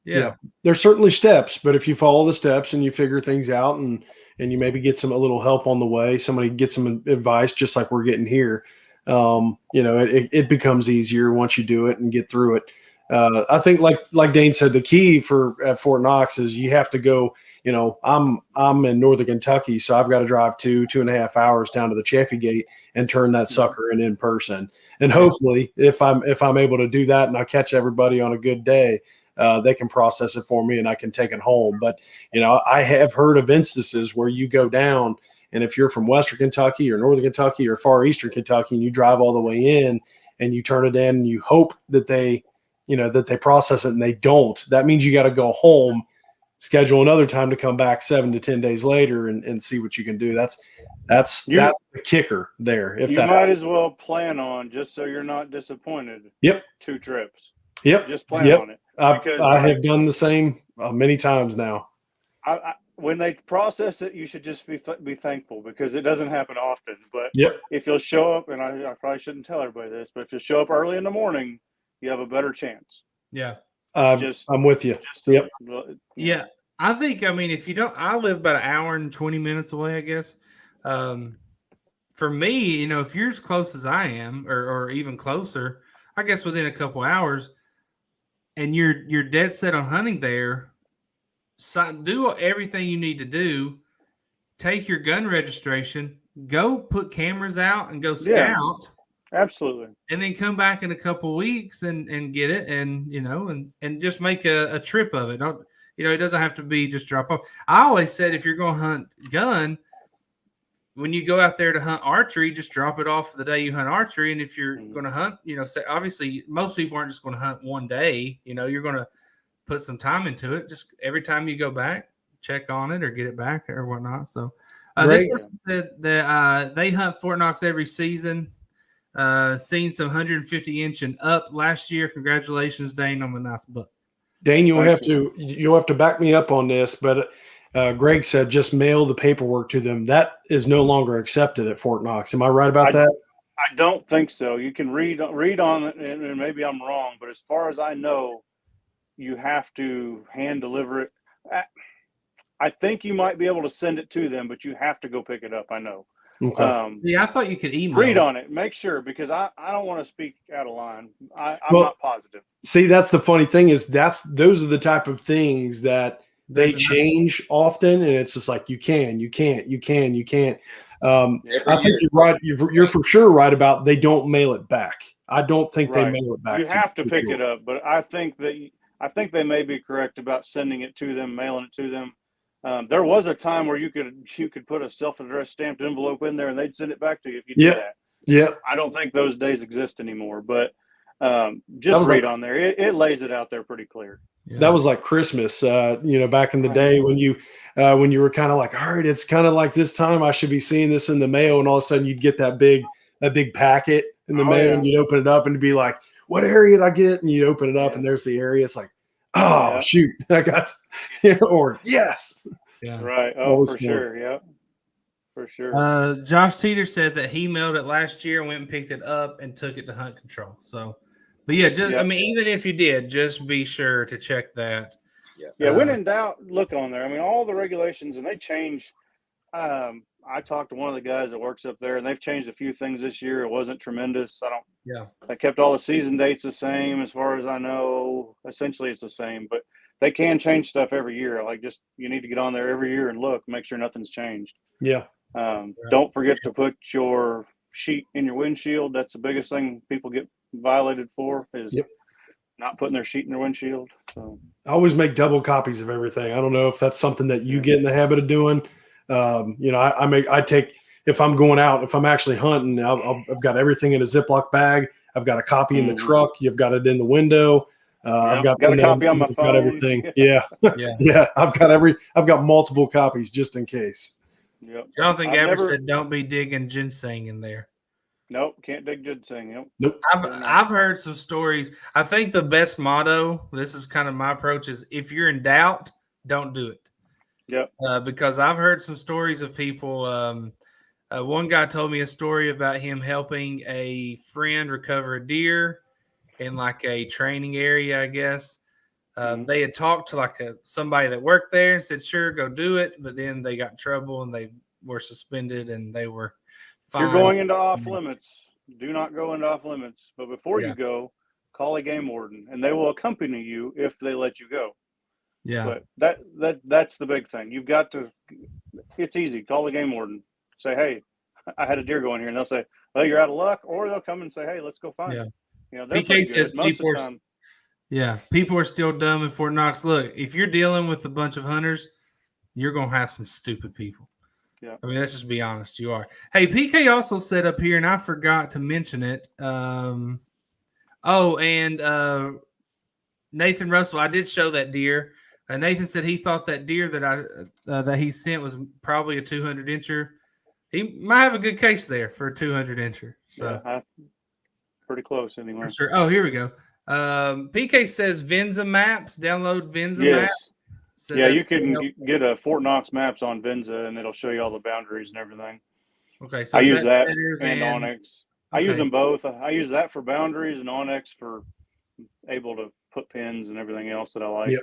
Yeah. There's certainly steps, but if you follow the steps and you figure things out and you maybe get a little help on the way, somebody gets some advice, just like we're getting here, it becomes easier once you do it and get through it. I think like Dane said, the key at Fort Knox is you have to go, I'm in Northern Kentucky, so I've got to drive 2.5 hours down to the Chaffee Gate and turn that sucker in person. And hopefully if I'm able to do that and I catch everybody on a good day, they can process it for me and I can take it home. But, I have heard of instances where you go down, and if you're from Western Kentucky or Northern Kentucky or far Eastern Kentucky and you drive all the way in and you turn it in and you hope that they process it and they don't, that means you got to go home, schedule another time to come back 7 to 10 days later and see what you can do. That's the kicker there. If you might as well plan on, just so you're not disappointed. Yep. 2 trips. Yep. Just plan on it. I have done the same many times now. When they process it, you should just be thankful, because it doesn't happen often. But if you'll show up, and I probably shouldn't tell everybody this, but if you show up early in the morning, you have a better chance. Yeah. I'm with you. Yeah. I think, if you don't, I live about an hour and 20 minutes away, I guess. For me, if you're as close as I am or even closer, I guess within a couple hours, and you're dead set on hunting there, do everything you need to do. Take your gun registration, go put cameras out and go scout. Yeah, absolutely. And then come back in a couple weeks and get it and just make a trip of it. It doesn't have to be just drop off. I always said, if you're going to hunt gun, when you go out there to hunt archery, just drop it off the day you hunt archery. And if you're going to hunt, say, obviously most people aren't just going to hunt one day. You're going to put some time into it. Just every time you go back, check on it or get it back or whatnot. So this person said that they hunt Fort Knox every season. Seen some 150-inch and up last year. Congratulations, Dane, on the nice book. Dane, you'll have to back me up on this, but Greg said just mail the paperwork to them. That is no longer accepted at Fort Knox. Am I right about that? I don't think so. You can read on it, and maybe I'm wrong, but as far as I know, you have to hand deliver it. I think you might be able to send it to them, but you have to go pick it up. I know. Okay. I thought you could email. Read on it. Make sure, because I don't want to speak out of line. I'm not positive. See, that's the funny thing is those are the type of things that they change often, and it's just like you can't. I think you're right. You're for sure right about they don't mail it back. I don't think they mail it back. You have to pick it up, but I think they may be correct about sending it to them, mailing it to them. There was a time where you could put a self-addressed stamped envelope in there and they'd send it back to you if you did that. Yeah. I don't think those days exist anymore, but just read on there. It lays it out there pretty clear. Yeah. That was like Christmas, back in the day when you were kind of like, all right, it's kind of like this time I should be seeing this in the mail, and all of a sudden you'd get that big packet in the mail, and you'd open it up and it'd be like, what area did I get? And you'd open it up and there's the area. It's like, oh shoot, I got, or yes, yeah, right. Oh, for sure, yeah, for sure. Josh Teeter said that he mailed it last year and went and picked it up and took it to hunt control. So. But I mean, even if you did, just be sure to check that. Yeah. When in doubt, look on there. I mean, all the regulations, and they change. I talked to one of the guys that works up there, and they've changed a few things this year. It wasn't tremendous. They kept all the season dates the same, as far as I know. Essentially, it's the same, but they can change stuff every year. Like, just you need to get on there every year and look, make sure nothing's changed. Yeah. Don't forget to put your sheet in your windshield. That's the biggest thing people get violated for is not putting their sheet in their windshield. So I always make double copies of everything. I don't know if that's something that you get in the habit of doing. I take, if I'm going out, if I'm actually hunting, I've got everything in a Ziploc bag. I've got a copy in the truck. You've got it in the window. I've got a copy on my phone. Got everything. Yeah. I've got multiple copies just in case. Yep. Jonathan Gabbard said, "Don't be digging ginseng in there." Nope, can't dig ginseng. Nope. I've heard some stories. I think the best motto, this is kind of my approach, is if you're in doubt, don't do it. Yep. Because I've heard some stories of people. One guy told me a story about him helping a friend recover a deer in like a training area, I guess. They had talked to somebody that worked there and said, sure, go do it. But then they got in trouble and they were suspended and they were fined. You're going into off limits. Do not go into off limits. But before you go, call a game warden and they will accompany you if they let you go. Yeah. But that's the big thing. You've got to, it's easy. Call the game warden. Say, hey, I had a deer going here. And they'll say, well, you're out of luck. Or they'll come and say, hey, let's go find it. PK says people are still dumb in Fort Knox. Look, if you're dealing with a bunch of hunters, you're going to have some stupid people. Yeah. I mean, let's just be honest. You are. Hey, PK also said up here, and I forgot to mention it. Nathan Russell, I did show that deer. Nathan said he thought that deer that he sent was probably a 200 incher. He might have a good case there for a 200 incher. So pretty close anyway. Sure. Oh, here we go. PK says Venza Maps. Download Venza Maps. So you can get a Fort Knox Maps on Venza, and it'll show you all the boundaries and everything. Okay, so I use that and Onyx. Okay. I use them both. I use that for boundaries and Onyx for able to put pins and everything else that I like. Yep.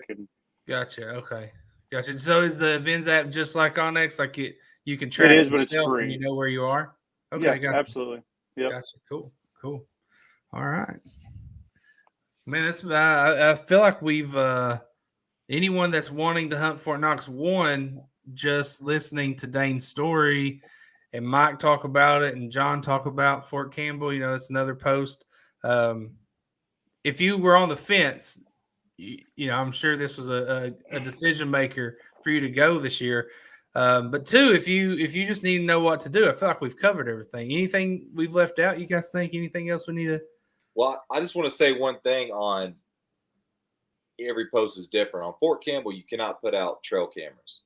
Gotcha. Okay. Gotcha. So is the Venza app just like Onyx? Like you can track it is, but it's free. And you know where you are? Okay, yeah, absolutely. Yep. Gotcha. Cool. All right. Man, I feel like we've anyone that's wanting to hunt Fort Knox, just listening to Dane's story and Mike talk about it and John talk about Fort Campbell, it's another post. If you were on the fence, I'm sure this was a decision maker for you to go this year. But two, if you just need to know what to do, I feel like we've covered everything. Anything we've left out? You guys think anything else we need to? Well, I just want to say one thing on every post is different. On Fort Campbell, you cannot put out trail cameras.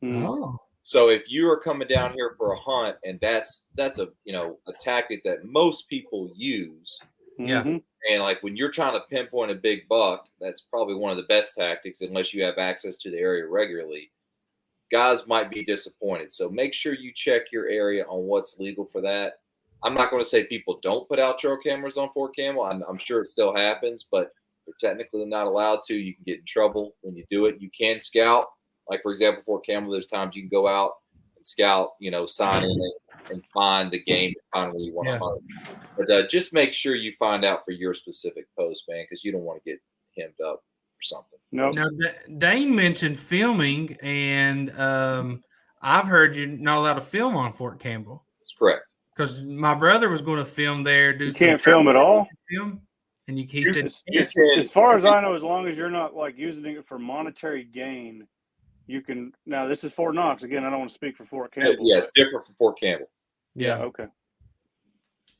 Oh. So if you are coming down here for a hunt, and that's a tactic that most people use. Yeah. And like when you're trying to pinpoint a big buck, that's probably one of the best tactics unless you have access to the area regularly. Guys might be disappointed. So make sure you check your area on what's legal for that. I'm not going to say people don't put out trail cameras on Fort Campbell. I'm sure it still happens, but they're technically not allowed to. You can get in trouble when you do it. You can scout. Like, for example, Fort Campbell, there's times you can go out and scout, sign in and find the game and find where you want to hunt. But just make sure you find out for your specific post, man, because you don't want to get hemmed up or something. No. Now, Dane mentioned filming, and I've heard you're not allowed to film on Fort Campbell. That's correct. Because my brother was going to film there. You can't film at all? Film, and he said, as far as I know, as long as you're not like using it for monetary gain, you can. Now, this is Fort Knox. Again, I don't want to speak for Fort Campbell. Yeah, it's different from Fort Campbell. Yeah. Okay.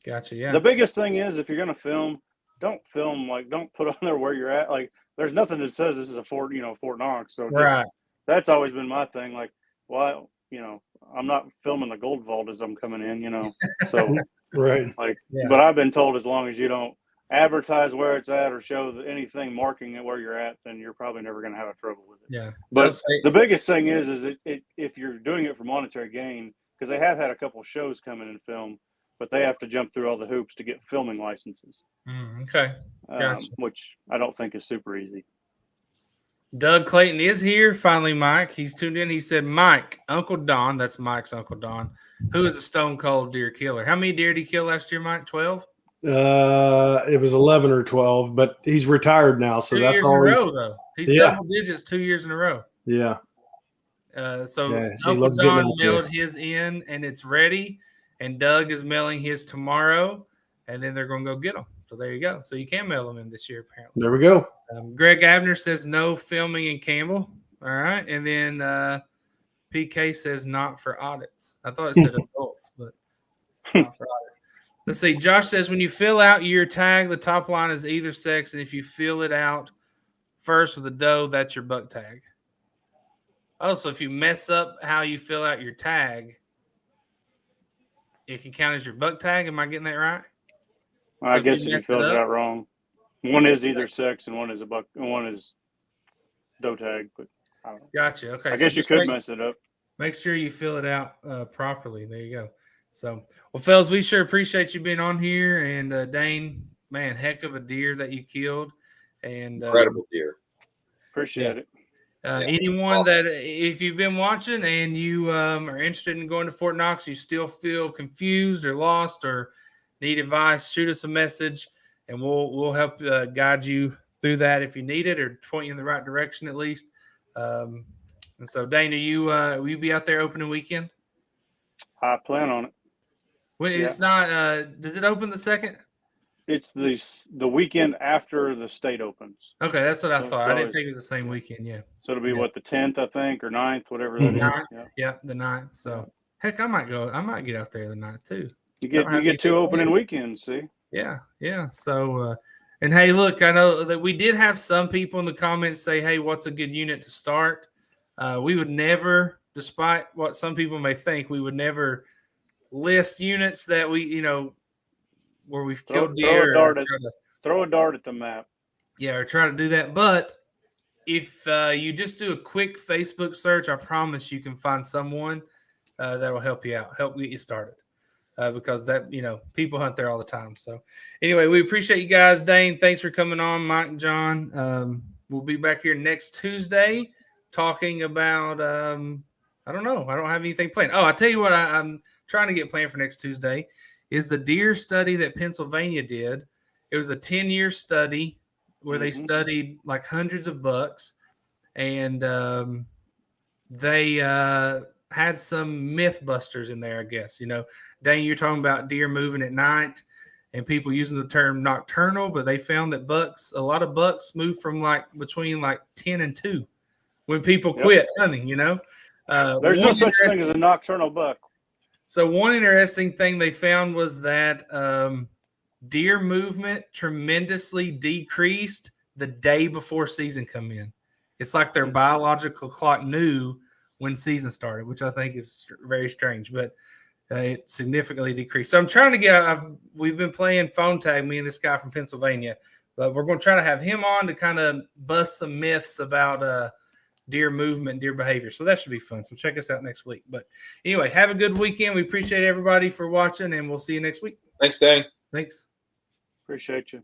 Gotcha. Yeah. The biggest thing is if you're going to film, don't put on there where you're at. Like, there's nothing that says this is a Fort Knox. So that's always been my thing. Like, well, I'm not filming the gold vault as I'm coming in, so right. Like, but I've been told as long as you don't advertise where it's at or show anything marking it where you're at, then you're probably never going to have a trouble with it. Yeah. But the biggest thing is if you're doing it for monetary gain, because they have had a couple shows come in and film, but they have to jump through all the hoops to get filming licenses. Okay. Gotcha. Which I don't think is super easy. Doug Clayton is here. Finally, Mike. He's tuned in. He said, Mike, Uncle Don, that's Mike's Uncle Don, who is a stone cold deer killer. How many deer did he kill last year, Mike? 12? It was 11 or 12, but he's retired now. So 2 that's years all in a row, though. He's double digits 2 years in a row. Yeah. Uncle Don mailed his in, and it's ready. And Doug is mailing his tomorrow, and then they're going to go get them. So there you go. So you can mail them in this year, apparently. There we go. Greg Abner says no filming in Campbell. All right. And then PK says not for audits. I thought it said adults, but not for audits. Let's see. Josh says when you fill out your tag, the top line is either sex. And if you fill it out first with a doe, that's your buck tag. Oh, so if you mess up how you fill out your tag, it can count as your buck tag. Am I getting that right? I guess you filled it out wrong. One is either sex and one is a buck and one is doe tag. But I don't know. Gotcha. Okay. I guess you could mess it up. Make sure you fill it out properly. There you go. So, well, fellas, we sure appreciate you being on here. And Dane, man, heck of a deer that you killed. And incredible deer. Appreciate it. Anyone that, if you've been watching and you are interested in going to Fort Knox, you still feel confused or lost or need advice, shoot us a message, and we'll help guide you through that if you need it or point you in the right direction at least. And so, Dane, will you be out there opening weekend? I plan on it. When it's not, does it open the 2nd? It's the weekend after the state opens. Okay, that's what I thought. I didn't think it was the same weekend. Yeah. So it'll be what, the 10th, I think, or 9th, whatever that is. Yeah, the 9th. So heck, I might go. I might get out there the 9th too. You get 2 opening weekends. See. Yeah. So, and hey, look, I know that we did have some people in the comments say, "Hey, what's a good unit to start?" We would never, despite what some people may think, we would never list units that we, where we've killed deer. Throw a dart at the map. Yeah, or try to do that. But if you just do a quick Facebook search, I promise you can find someone that will help you out, help get you started. Because that, people hunt there all the time. So anyway, we appreciate you guys. Dane, thanks for coming on. Mike and John, we'll be back here next Tuesday talking about, I don't know. I don't have anything planned. Oh, I'll tell you what I'm trying to get planned for next Tuesday is the deer study that Pennsylvania did. It was a 10-year study where they studied like hundreds of bucks, and they had some myth busters in there, I guess. Dane, you're talking about deer moving at night and people using the term nocturnal, but they found that a lot of bucks move from between 10 and 2 when people quit hunting, There's no such thing as a nocturnal buck. So one interesting thing they found was that deer movement tremendously decreased the day before season come in. It's like their biological clock knew when season started, which I think is very strange, but it significantly decreased. So I'm trying to we've been playing phone tag, me and this guy from Pennsylvania, but we're going to try to have him on to kind of bust some myths about deer movement, deer behavior. So that should be fun. So check us out next week. But anyway, have a good weekend. We appreciate everybody for watching, and we'll see you next week. Thanks, Dane. Thanks. Appreciate you.